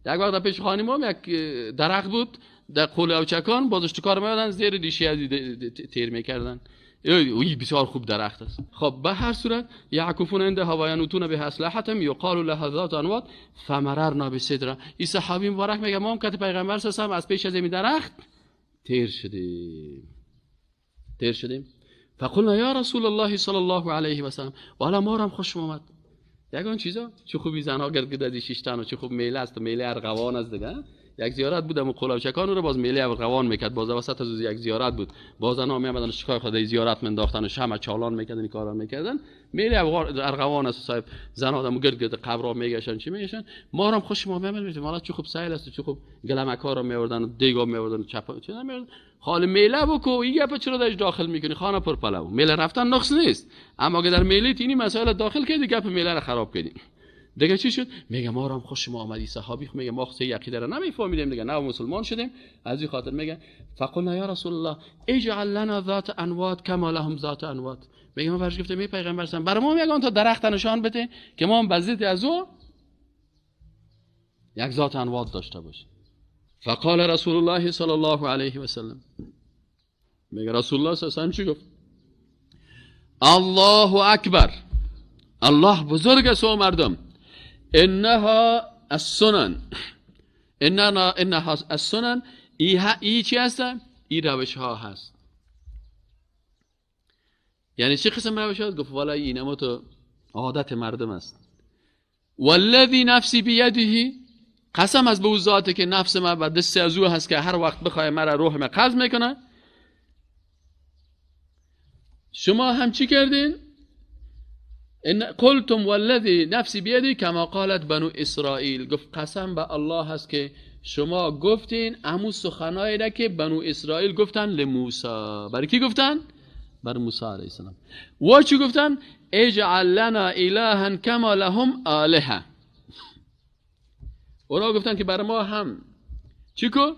Speaker 1: یک وقت پیش خانه ما یک درخت بود در قول اوچکان، بازش تو کار میادن زیر دیشی از تیر میکردن. این بسیار خوب درخت است. خب به هر صورت یعکفون عند هواینوتون به اصلحتهم یقال لها ذات انواط فمررنا بسدره. این صحابی مبارک میگه ما هم که پیغمبر صلی از پیش از این درخت تیر شدیم. فقلنا یا رسول الله صلی الله علیه و سلم، والا ما هم خوش اومد. یگان چیزا چه خوبی زنها گردگدازی شیشتن و چه خوب میله است، میله ارغوان است دیگه. یک زیارت بودم و قلاوچکان رو باز میله ارغوان میکرد، باز وسط از یک زیارت بود، باز انا میامدن شکای خدای زیارت منداختن و شمع چالان میکردن، این کارا میکردن. میله ارغوان است صاحب، زن آدمو گرد قبرا میگشن چی میگشن. ما هم خوش ما میامدیم، والا چه خوب سایل است، چه خوب گلمکا رو میوردن و دیگا میوردن چپ چه نمیوردن. حال میله بکو این گپ چرا درش داخل میکنی؟ خانه پر پلو. میله رفتن نقص نیست، اما اگه در میله تینی مسائل داخل کردی گپ میله رو خراب کردی. دیگه چی شد؟ میگه ما هم خوش ما آمدی. صحابی میگه ما خود عقیده رو نمیفهمیدیم دیگه، نه مسلمان شدیم. از این خاطر میگه فقلنا یا رسول الله اجعل لنا ذات انواط کما لهم ذات انواط. میگه ما برش گفتم ای پیغمبر سم برای ما میگن تا درخت نشان بده که ما هم بزیت از او یک ذات انواط داشته باشه. فقال رسول الله صلی الله علیه و سلم، میگه رسول الله صلی الله علیه و سلم چی گفت؟ الله اکبر، الله بزرگ است و مردم. انها السنن، انها السنن، ای چی هست؟ ای روش ها هست. یعنی چه قسم روش هست؟ گفت والا این اما تو عادت مردم است. والذی نفسی بیده، قسم از به او ذاته که نفس من به دست از او هست که هر وقت بخواه مرا روح من قبض میکنه. شما هم چی کردین؟ ان قلتم والذی نفسی بیده کما قالت بنو اسرائیل. گفت قسم به الله هست که شما گفتین امو سخنایی را که بنو اسرائیل گفتن لموسی. برای کی گفتن؟ برای موسی علیه السلام. و چی گفتن؟ اجعل لنا الها کما لهم آلهه. اونا گفتن که برای ما هم چی کو؟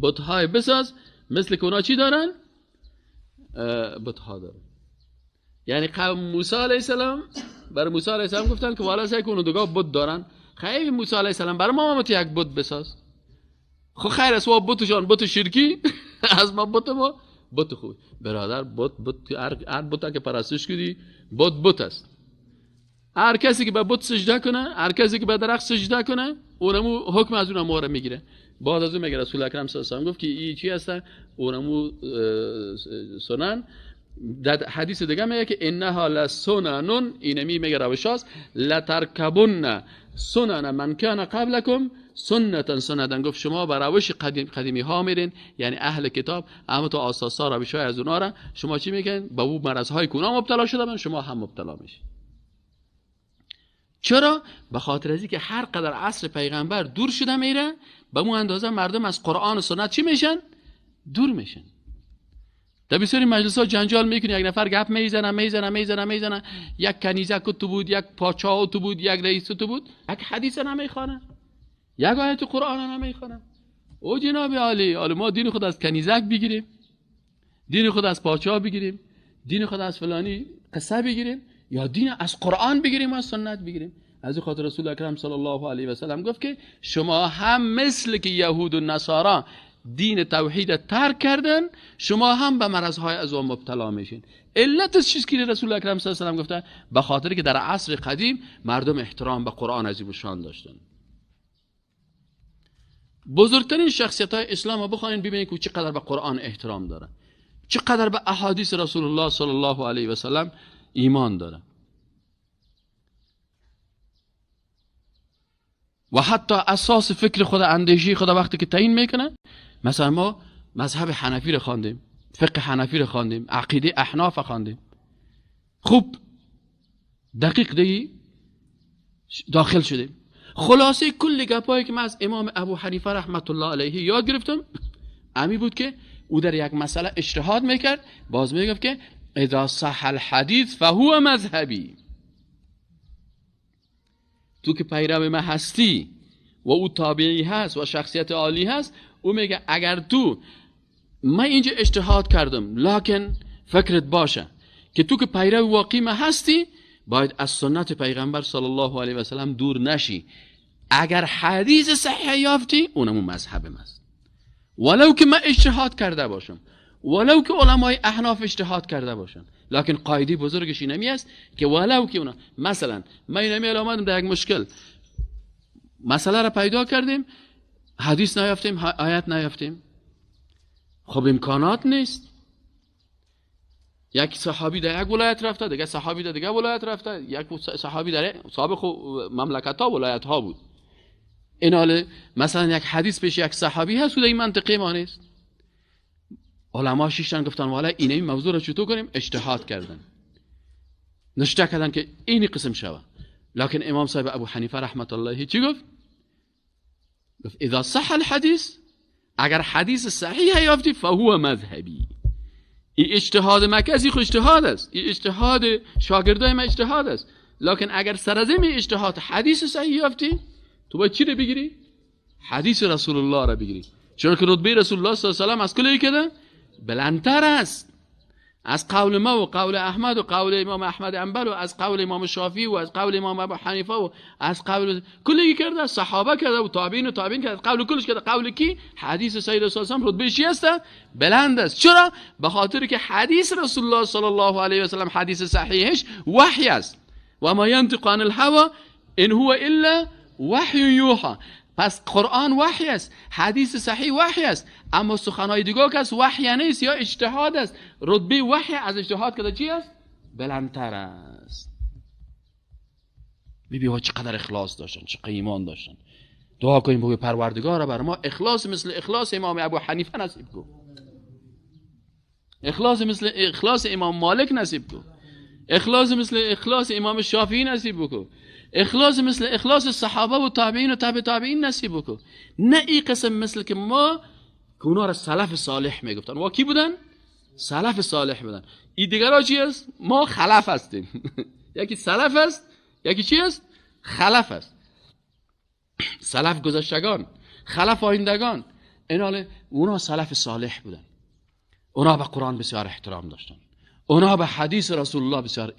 Speaker 1: بت‌های بساز مثل که اونا چی دارن؟ بت‌ها دارن. یعنی قوم موسی علیه السلام برای موسی علیه السلام گفتن که والا سعی کن دوگاه بت دارن. خیلی موسی علیه السلام برای ما یک بت بساز. خب خیر است و بتشان بت شرکی از ما بت خوب. برادر بت هر بت که پرستش کردی بت است. هر کسی که به بت سجده کنه، هر کسی که به درخت سجده کنه، اونمو حکم از اون مهره میگیره. بعد از اون میگه رسول اکرم صلی الله علیه و آله گفت که این چی هست؟ اونمو سنن. در حدیث دیگه میگه که انها لسنن، اینمی میگه روشاست، لترکبن سنن من کان قبلکم سنتا سنتا. گفت شما بر روش قدیمی ها میرین، یعنی اهل کتاب، اما تو اساسا روش های از اونها را شما چی میگن؟ به اون مرض های که اونا مبتلا شدن شما هم مبتلا میشین. چرا؟ به خاطر از اینکه هر قدر عصر پیغمبر دور شده میره، به اون اندازه مردم از قرآن و سنت چی میشن؟ دور میشن. در بسیاری مجلس‌ها جنجال میکنی، یک نفر گپ میزنه، یک کنیزک تو بود، یک پاچا تو بود، یک رئیس تو بود، یک حدیث نمیخوانه، یک آیت قرآن نمیخوانه. او جناب عالی، ما دین خود از کنیزک بگیریم، دین خود از پاچا بگیریم، دین خود از فلانی قصه بگیریم، یا دین از قرآن بگیریم و از سنت بگیریم؟ از این خاطر رسول اکرم صلی الله علیه و سلم گفت که شما هم مثل که یهود و نصارا دین توحید ترک کردن، شما هم به مرضهای از اون مبتلا میشین. علتش چیزی که رسول اکرم صلی الله علیه و گفتن، به خاطر که در عصر قدیم مردم احترام به قرآن عظیم الشان داشتن. بزرگترین شخصیت‌های اسلام رو بخواید ببینید که چقدر به قرآن احترام دارن، چقدر به احادیث رسول الله صلی الله علیه و سلم ایمان دارن. و حتی اساس فکر خود، اندیشه خود وقتی که تعیین میکنن، مثلا ما مذهب حنفی رو خواندیم، فقه حنفی رو خواندیم، عقیده احناف خواندیم، خوب دقیق دی داخل شدیم. خلاصه کل گپایی که من از امام ابو حنیفه رحمت الله علیه یاد گرفتم امی بود که او در یک مسئله اجتهاد میکرد، باز میگفت که اذا صح الحدیث فهو مذهبی. تو که پیرو من هستی و او تابعی هست و شخصیت عالی هست، او میگه اگر تو من اینجا اجتهاد کردم لکن فکرت باشه که تو که پیرو واقعی من هستی، باید از سنت پیغمبر صلی الله علیه و سلم دور نشی. اگر حدیث صحیح یافتی اونم مذهب است، ولو که من اجتهاد کرده باشم، ولو که علمای احناف اجتهاد کرده باشن، لکن قاعده بزرگش اینمی است که ولو که اونا مثلا ما اینمی آمدیم در یک مشکل مسئله را پیدا کردیم، حدیث نیافتیم، آیت نیافتیم، خب امکانات نیست. یک صحابی در یک ولایت رفته، دیگه صحابی در دیگه ولایت رفته، یک صحابی در سابق مملکت ها ولایت ها بود. این حاله مثلا یک حدیث پیش یک صحابی هست و در این منطقه ما نیست. علما شیشتن گفتن والا این موضوع را چطور کنیم؟ اجتهاد کردن، نشته کردن که اینی قسم شوه. لکن امام صاحب ابو حنیفه رحمت الله چی گفت؟ گفت اذا صح الحدیث، اگر حدیث صحیح یافتی فهو مذهبی. این اجتهاد مکسی خود اجتهاد است، این اجتهاد شاگردای ما اجتهاد است، لکن اگر سرزم اجتهاد حدیث صحیح یافتی، تو باید چی رو بگیری؟ حدیث رسول الله را بگیری، چون که رتبه رسول الله صلی الله علیه و آله از کلی کده بلندتر است از قول ما و قول احمد و قول امام احمد انبل و از قول امام شافعی و از قول امام ابو حنیفه و از قول کلی کرده، صحابه کرده و تابعین کرده، قول کلش کرده. قول کی؟ حدیث سید رسول الله رتبه چی است؟ بلند است. چرا؟ به خاطر که حدیث رسول الله صلی الله علیه و سلم حدیث صحیحش وحی است و ما ینطق عن الهوى ان هو الا وحی یوحى. پس قرآن وحی است، حدیث صحیح وحی است، اما سخنهای دیگه که وحی نیست یا اجتهاد است. رتبه وحی از اجتهاد که چی است؟ بلندتر است. ببین چقدر اخلاص داشتن، چقدر ایمان داشتن. دعا کنیم بگو پروردگارا بر ما اخلاص مثل اخلاص امام ابو حنیفه نصیب کن، اخلاص مثل اخلاص امام مالک نصیب کن، اخلاص مثل اخلاص امام شافعی نصیب بکن، اخلاص مثل اخلاص صحابه و تابعین و تابع تابعین نصیب بکن. نه این قسم مثل که ما که اونا را سلف صالح میگفتن. و کی بودن؟ سلف صالح بودن. این دیگرها چی است؟ ما خلف هستیم. یکی سلف است، یکی چی است؟ خلف است. سلف گذشتگان، خلف آیندگان. ایناله اونا سلف صالح بودن. اونا به قرآن بسیار احترام داشتن، اونا به حدیث رسول الله بسیار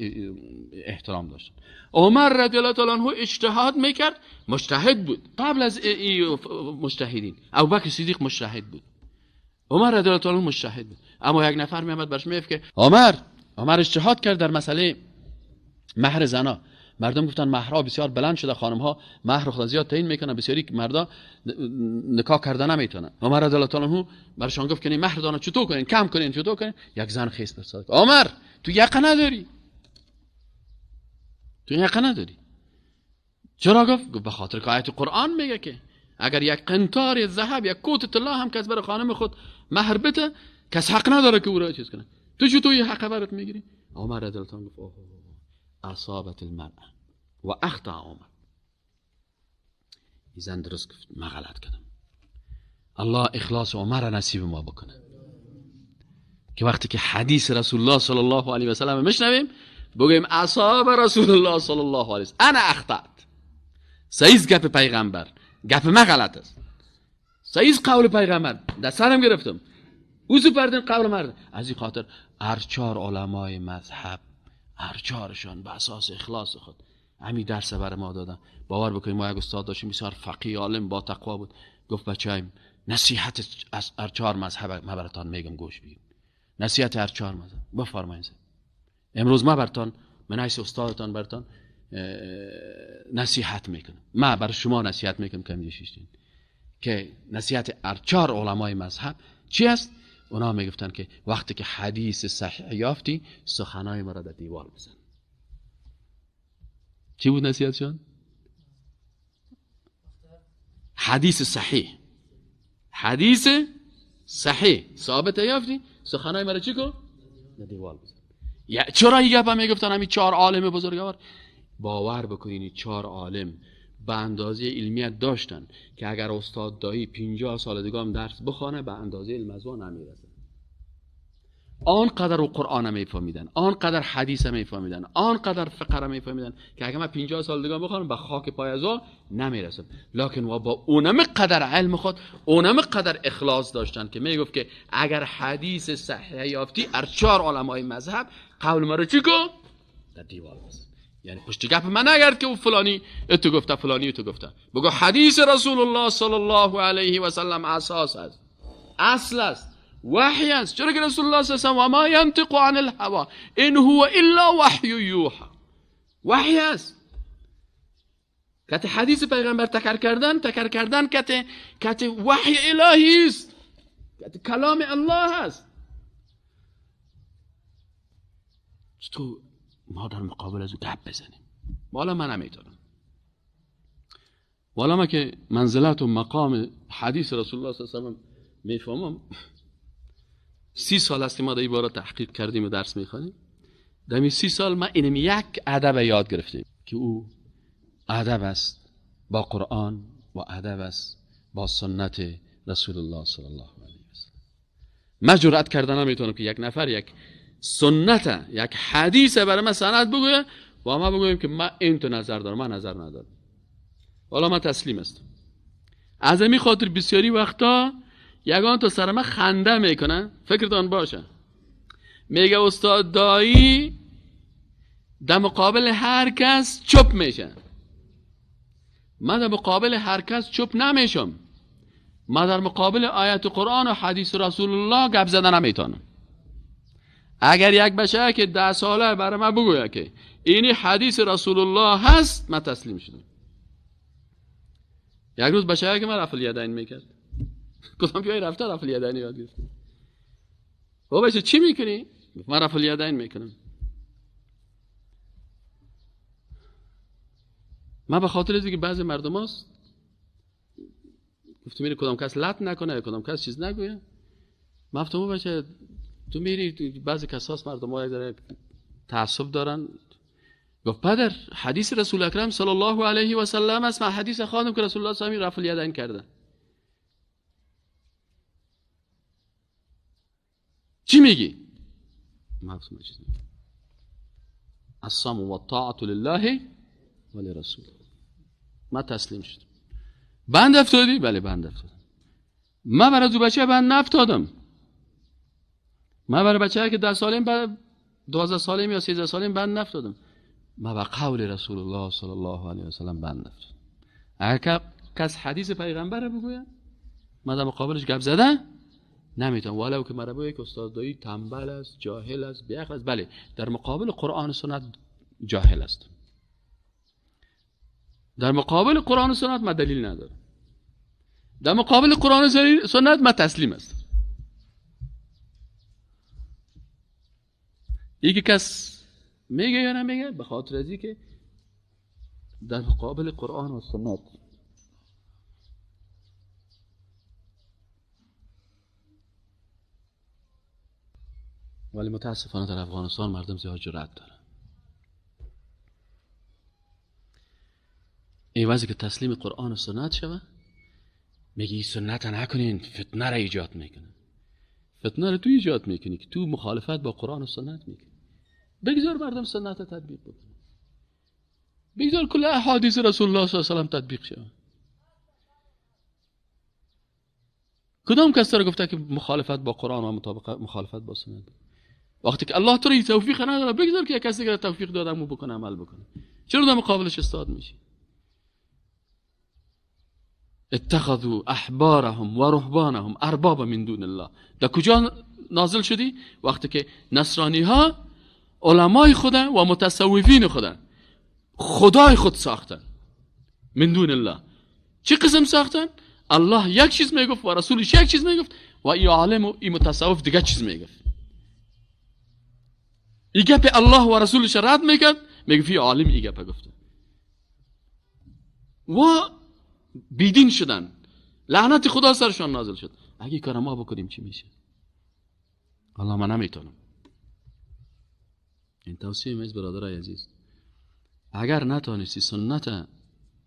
Speaker 1: احترام داشتن. عمر رضی الله تعالی عنه اجتهاد میکرد، مجتهد بود قبل از مجتهدین. ابوبکر صدیق مجتهد بود، عمر رضی الله تعالی عنه مجتهد بود. اما یک نفر میامد برش میگفت که عمر اجتهاد کرد در مسئله مهر زنا. مردم گفتن مهرها بسیار بلند شده، خانم ها مهر خود زیاد تعیین میکنن، بسیاری مردا نکاح کردن نمیتونن. عمر رضی الله تعالی عنه برشان گفت که مهر دانا چطور کنین، کم کنین، چطور کنین؟ یک زن خیس برساد. عمر تو یقه نداری، تو یقه نداری. چرا؟ گفت به خاطر که آیت قرآن میگه که اگر یک قنطار ذهب، یک کوت طلا هم کس بر خانم خود مهر بده، کس حق نداره که او را چیز کنه. تو چطور یه حق برات میگیری؟ عمر رضی الله عنه گفت اصابت المرأة و اخطأ عمر. این زن درست گفت، ما غلط کردم. الله اخلاص عمر را نصیب ما بکنه که وقتی که حدیث رسول الله صلی الله علیه و سلم میشنویم بگیم اصاب رسول الله صلی الله علیه و سلم انا اخطأت. سیز گپ پیغمبر، گپ ما غلط است. سیز قول پیغمبر در سرم گرفتم، او سپردن قول مرد. از این خاطر هر چهار علمای مذهب، هر چهارشان به اساس اخلاص خود همین درس بر ما دادن. باور بکنید ما یک استاد داشتیم بسیار فقیه عالم با تقوا بود. گفت بچه‌ایم نصیحت از هر چهار مذهب ما براتون میگم گوش بگیر. نصیحت هر چهار مذهب بفرمایید. امروز ما برتان من حیث استادتان برتان نصیحت میکنم. ما بر شما نصیحت میکنم که نصیحت ارچار علمای مذهب چی است؟ اونا میگفتن که وقتی که حدیث صحیح یافتی سخنای ما را در دیوار بزن. چی بود نصیحتشون؟ حدیث صحیح ثابت یافتی سخنای ما را چی کن؟ در دیوار بزن. چرا این گپ میگفتن همین 4 عالم بزرگوار؟ باور بکنید 4 عالم به اندازه علمیت داشتن که اگر استاد دایی 50 سال دیگه هم درس بخونه به اندازه علم از اون نمیرسه. آنقدر قرآن میفهمیدن، آنقدر حدیث میفهمیدن، آنقدر فقه میفهمیدن که اگر من 50 سال دیگه بخونم به خاک پای از اون نمیرسم. لکن و با اونم قدر علم خود، اونم قدر اخلاص داشتن که میگفت که اگر حدیث صحیح یافتی ارچار علمای مذهب قول ما رو چی کن؟ در دیوار بزن. یعنی پشت گپ من نگرد که فلانی تو گفته فلانی تو گفته. بگو حدیث رسول الله صلی الله علیه و سلم اساس است، اصل است، وحی است. چرا که رسول الله صلی الله علیه و ما ینطق عن الهوا ان هو الا وحی یوحى. وحی است. که حدیث پیغمبر تکرار کردن که وحی الهی است، که کلام الله است. تو ما در مقابل از او گپ بزنیم. والا من نمیتونم. والا ما که منزلت و مقام حدیث رسول الله صلی الله علیه و میفهمم. 30 سال است که ما در این باره تحقیق کردیم و درس میخوانیم. در این 30 سال ما اینم یک ادب یاد گرفتیم که او ادب است با قرآن و ادب است با سنت رسول الله صلی الله علیه و سلم. من جرأت کردن نمیتونم که یک نفر یک سنت یک حدیث برای من سند بگویم و ما بگویم که من این تو نظر دارم، من نظر ندارم. والا من تسلیم هستم. از همین خاطر بسیاری وقتا یگان تو سر من خنده میکنن. فکرتان باشه میگه استاد دایی در مقابل هر کس چپ میشه. من در مقابل هر کس چپ نمیشم. من در مقابل آیت قرآن و حدیث رسول الله گپ زدن نمیتونم. اگر یک بچه که 10 ساله برای من بگوید که اینی حدیث رسول الله هست من تسلیم شدم. یک روز بچه که من رفع الیدین میکرد گفتم بیایی رفته رفع الیدین یاد گرفت. او بچه چی میکنی؟ من رفع الیدین میکنم. من به خاطر اینکه بعضی مردم هست گفتم میره کدام کس لط نکنه کدام کس چیز نگویه. من گفتم او بچه تو میری بعضی کساس مردم ها یک ذره تعصب دارن. گفت پدر حدیث رسول اکرم صلی الله علیه و سلم است. من حدیث خواندم که رسول الله صلی الله علیه و سلم رفع الیدین کرده. چی میگی؟ ما گفتم چیز نمیگی. الصم و الطاعة لله و لرسول. ما تسلیم شدم. بند افتادی؟ بله بند افتادم. من برای دو بچه بند نفتادم. من برای بچه که 10 سالیم 12 سالیم یا 13 سالیم بند نفتادم. من به قول رسول الله صلی الله علیه و سلم بند نفتادم. اگر کس حدیث پیغمبر رو بگوید من در مقابلش گپ زدن نمیتونم. ولو که مرا بگه که استاد دایی تنبل است، جاهل است، بیعقل است. بله در مقابل قرآن و سنت جاهل است. در مقابل قرآن و سنت من دلیل ندارم. در مقابل قرآن و سنت من تسلیم است. یکی کس میگه یا نمیگه به خاطر ازی که در مقابل قرآن و سنت ولی متاسفانه در افغانستان مردم زیاد جرأت دارن. این وضعی که تسلیم قرآن و سنت شوه میگی سنت نکنین فتنه را ایجاد میکنه. فتنه را تو ایجاد میکنی که تو مخالفت با قرآن و سنت میکنی. بگذار مردم سنت تطبیق بکنه. بگذار کل احادیث رسول الله صلی الله علیه و سلم تطبیق شود. کدام کس را گفته که مخالفت با قرآن و مخالفت با سنت؟ وقتی که الله تو را توفیق نداره بگذار که یک کسی که توفیق داده مو بکنه عمل بکنه. چرا در مقابلش استاد میشی؟ اتخذوا احبارهم و رهبانهم اربابا من دون الله. در کجا نازل شدی؟ وقتی که نصرانی ها علمای خودن و متصوفین خودن خدای خود ساختن من دون الله. چه قسم ساختن؟ الله یک چیز میگفت و رسولش یک چیز میگفت و این عالم و این متصوف دیگه چیز میگفت. این گپ الله و رسولش رد میکرد، میگفت این عالم این گپ گفته و بیدین شدن، لعنت خدا سرشان نازل شد. اگه کار ما بکنیم چی میشه؟ الله من نمیتونم. این توصیه میز برادرای عزیز، اگر نتونستی سنت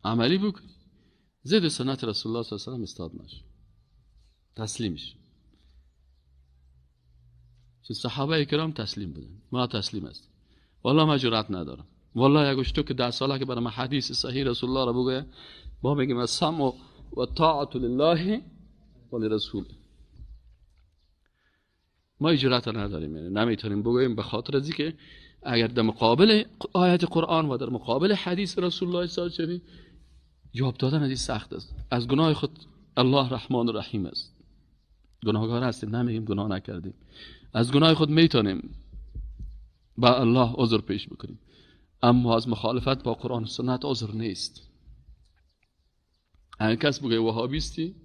Speaker 1: عملی بکنی زید سنت رسول الله صلی الله علیه و استاد نش، تسلیمش. چه صحابه کرام تسلیم بودن، ما تسلیم هستیم. والله ما جرأت ندارم. والله اگه تو که 10 ساله که برام حدیث صحیح رسول الله رو بگه، با میگم السمع و طاعت لله و لرسول، ما جرأت نداریم، یعنی نمیتونیم بگویم، به خاطر از اینکه اگر در مقابل آیت قرآن و در مقابل حدیث رسول الله صلی الله علیه و جواب دادن از این سخت است. از گناه خود الله رحمان و رحیم است. گناهکار هستیم، نمیگیم گناه نکردیم. از گناه خود میتونیم با الله عذر پیش بکنیم، اما از مخالفت با قرآن و سنت عذر نیست. اگر کس بگه وهابیستی،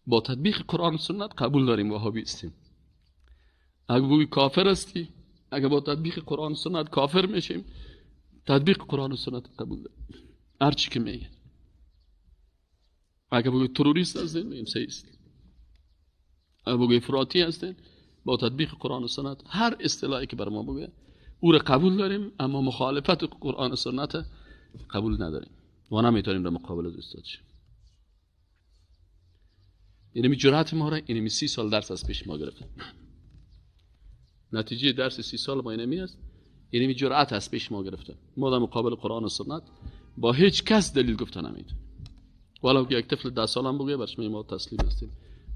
Speaker 1: با تطبیق قرآن و سنت قبول داریم وهابیستیم. اگر بگه کافر هستی، اگر با تطبیق قرآن و سنت کافر میشیم، تطبیق قرآن و سنت قبول داریم. هر چی که میگه. اگر بگه تروریست هستین، میگیم صحیح است. اگر بگه افراطی هستین، با تطبیق قرآن و سنت هر اصطلاحی که بر ما بگه او را قبول داریم، اما مخالفت قرآن و سنت قبول نداریم و نمیتونیم در مقابل از استاد شیم. اینمی جرأت ما را اینمی 30 سال درس از پیش ما گرفت. نتیجه درس 30 سال ما اینمی است، اینمی جرأت از پیش ما گرفته. ما در مقابل قرآن و سنت با هیچ کس دلیل گفته نمیتونیم. ولو که یک طفل 10 سالم بگه برش ما تسلیم هستیم.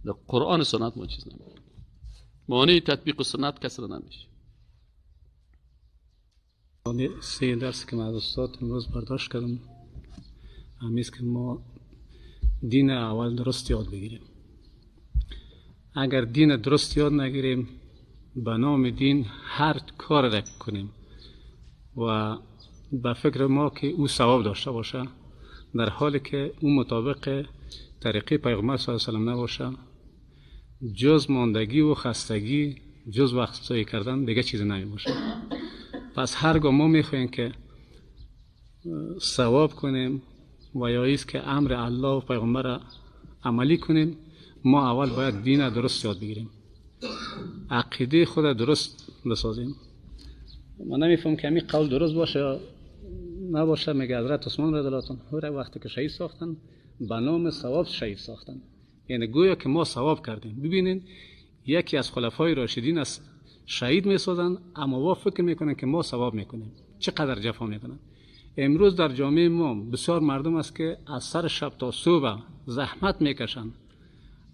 Speaker 1: در قرآن و سنت ما چیز نمیگیم. مانع تطبیق سنت کس را نمیشه.
Speaker 3: سه درس که من از استاد امروز برداشت کردم همیست که ما دین اول درست یاد بگیریم. اگر دین درست یاد نگیریم، به نام دین هر کار را کنیم و به فکر ما که او ثواب داشته باشه، در حالی که او مطابق طریقه پیغمبر صلی الله علیه و سلم نباشه، جز ماندگی و خستگی، جز وقت ضایع کردن دیگه چیزی نمی باشه. پس هرگاه ما میخوایم که ثواب کنیم و یا ایست که امر الله و پیغمبر عملی کنیم، ما اول باید دین درست یاد بگیریم، عقیده خود درست بسازیم. ما نمیفهم که همین قول درست باشه یا نباشه. میگه حضرت عثمان رضی الله عنه وقتی که شهید ساختن، به نام ثواب شهید ساختن، یعنی گویا که ما ثواب کردیم. ببینید یکی از خلفای راشدین است شهید میسازن، اما وا فکر میکنن که ما ثواب میکنیم. چقدر جفا میکنن. امروز در جامعه ما بسیار مردم است که از سر شب تا صبح زحمت میکشن،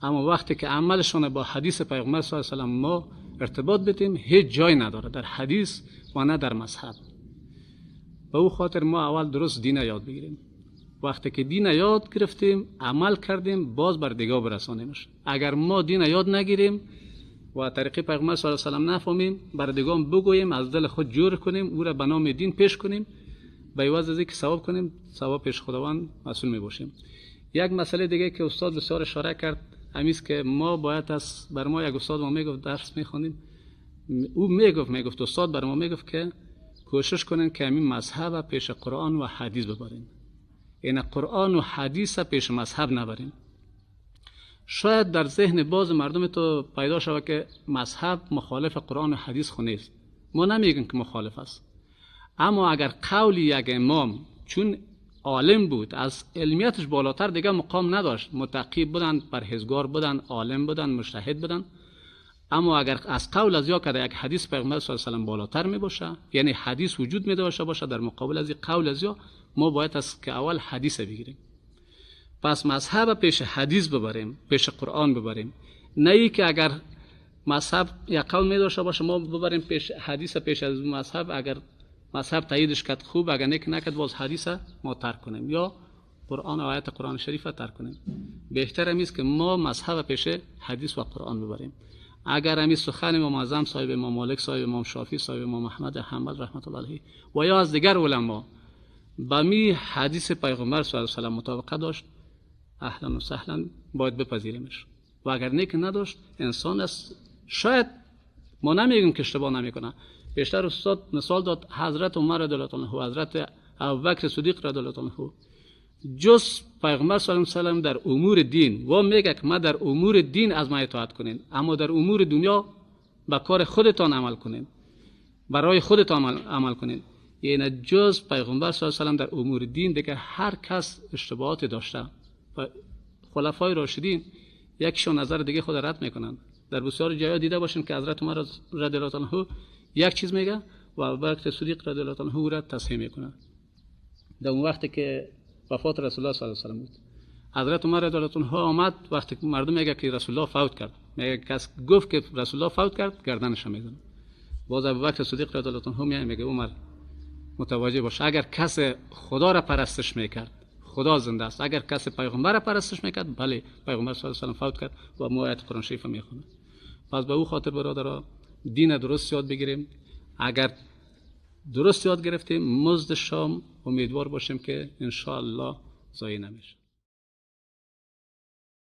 Speaker 3: اما وقتی که عملشون با حدیث پیغمبر صلی الله علیه و سلم ما ارتباط بدیم، هیچ جای نداره در حدیث و نه در مذهب. به او خاطر ما اول درست دین یاد بگیریم. وقتی که دین یاد گرفتیم، عمل کردیم، باز بر دیگه برسانیمش. اگر ما دین یاد نگیریم و طریق پیغمبر صلی الله علیه و سلم نفهمیم، بر دیگه بگوییم، از دل خود جور کنیم، او را به نام دین پیش کنیم، به عوض از اینکه ثواب کنیم، ثواب پیش خداوند مسئول می باشیم. یک مسئله دیگه که استاد بسیار اشاره کرد، همیست که ما باید از بر ما یک استاد ما میگفت درس میخونیم، او میگفت استاد بر ما میگفت که کوشش کنین که همین مذهب پیش قرآن و حدیث ببرین. این قرآن و حدیث پیش مذهب نبرین. شاید در ذهن باز مردم تو پیدا شود که مذهب مخالف قرآن و حدیث خو نیست. ما نمیگیم که مخالف است، اما اگر قول یک امام چون عالم بود، از علمیتش بالاتر دیگه مقام نداشت، متقی بودن، پرهیزگار بودن، عالم بودن، مجتهد بودن، اما اگر از قول از یا که یک حدیث پیغمبر صلی الله علیه و سلم بالاتر می باشه، یعنی حدیث وجود می داشته باشه در مقابل از قول از یا، ما باید از که اول حدیث بگیریم. پس مذهب پیش حدیث ببریم، پیش قرآن ببریم، نه ای که اگر مذهب یک قول می داشته باشه ما ببریم پیش حدیث پیش از مذهب. اگر مذهب تاییدش کرد خوب، اگر نکرد باز حدیث ما ترک کنیم یا قرآن و آیت قرآن شریف ترک کنیم. بهتر است که ما مذهب پیش حدیث و قرآن ببریم. اگر همین سخن امام اعظم صاحب امام مالک صاحب امام شافعی صاحب امام احمد حنبل رحمت الله علیه و یا از دیگر علما با می حدیث پیغمبر صلی الله علیه و مطابقت داشت، اهلا و سهلا باید بپذیریمش. و اگر نیک نداشت انسان است، شاید ما نمیگیم که اشتباه نمیکنه. بیشتر استاد مثال داد حضرت عمر رضی الله عنه و حضرت ابوبکر صدیق رضی الله عنه، جز پیغمبر صلی الله علیه و در امور دین و میگه که ما در امور دین از ما اطاعت کنین، اما در امور دنیا با کار خودتان عمل کنین، برای خودتان عمل کنین. یعنی جز پیغمبر صلی الله علیه و در امور دین دیگه هر کس اشتباهات داشته و خلفای راشدین یکشون نظر دیگه خود رد میکنن. در بسیار جاها دیده باشین که حضرت عمر رضی الله عنه یک چیز میگه و ابوبکر صدیق رضی الله عنه او را تصحیح میکنه. در اون وقتی که وفات رسول الله صلی الله علیه و بود، حضرت عمر رضی الله عنه آمد وقتی که مردم میگه که رسول الله فوت کرد، میگه کس گفت که رسول الله فوت کرد گردنش میزنه. باز ابوبکر صدیق رضی الله عنه میگه عمر متوجه باش، اگر کس خدا را پرستش میکرد خدا زنده است، اگر کس پیغمبر را پرستش میکرد بله پیغمبر صلی الله علیه و فوت کرد و ما آیت قرآن شریف میخونه. پس به او خاطر برادرها دین درست یاد بگیریم. اگر درست یاد گرفتیم مزد شام امیدوار باشیم که ان شاء الله ضایع نمیشه.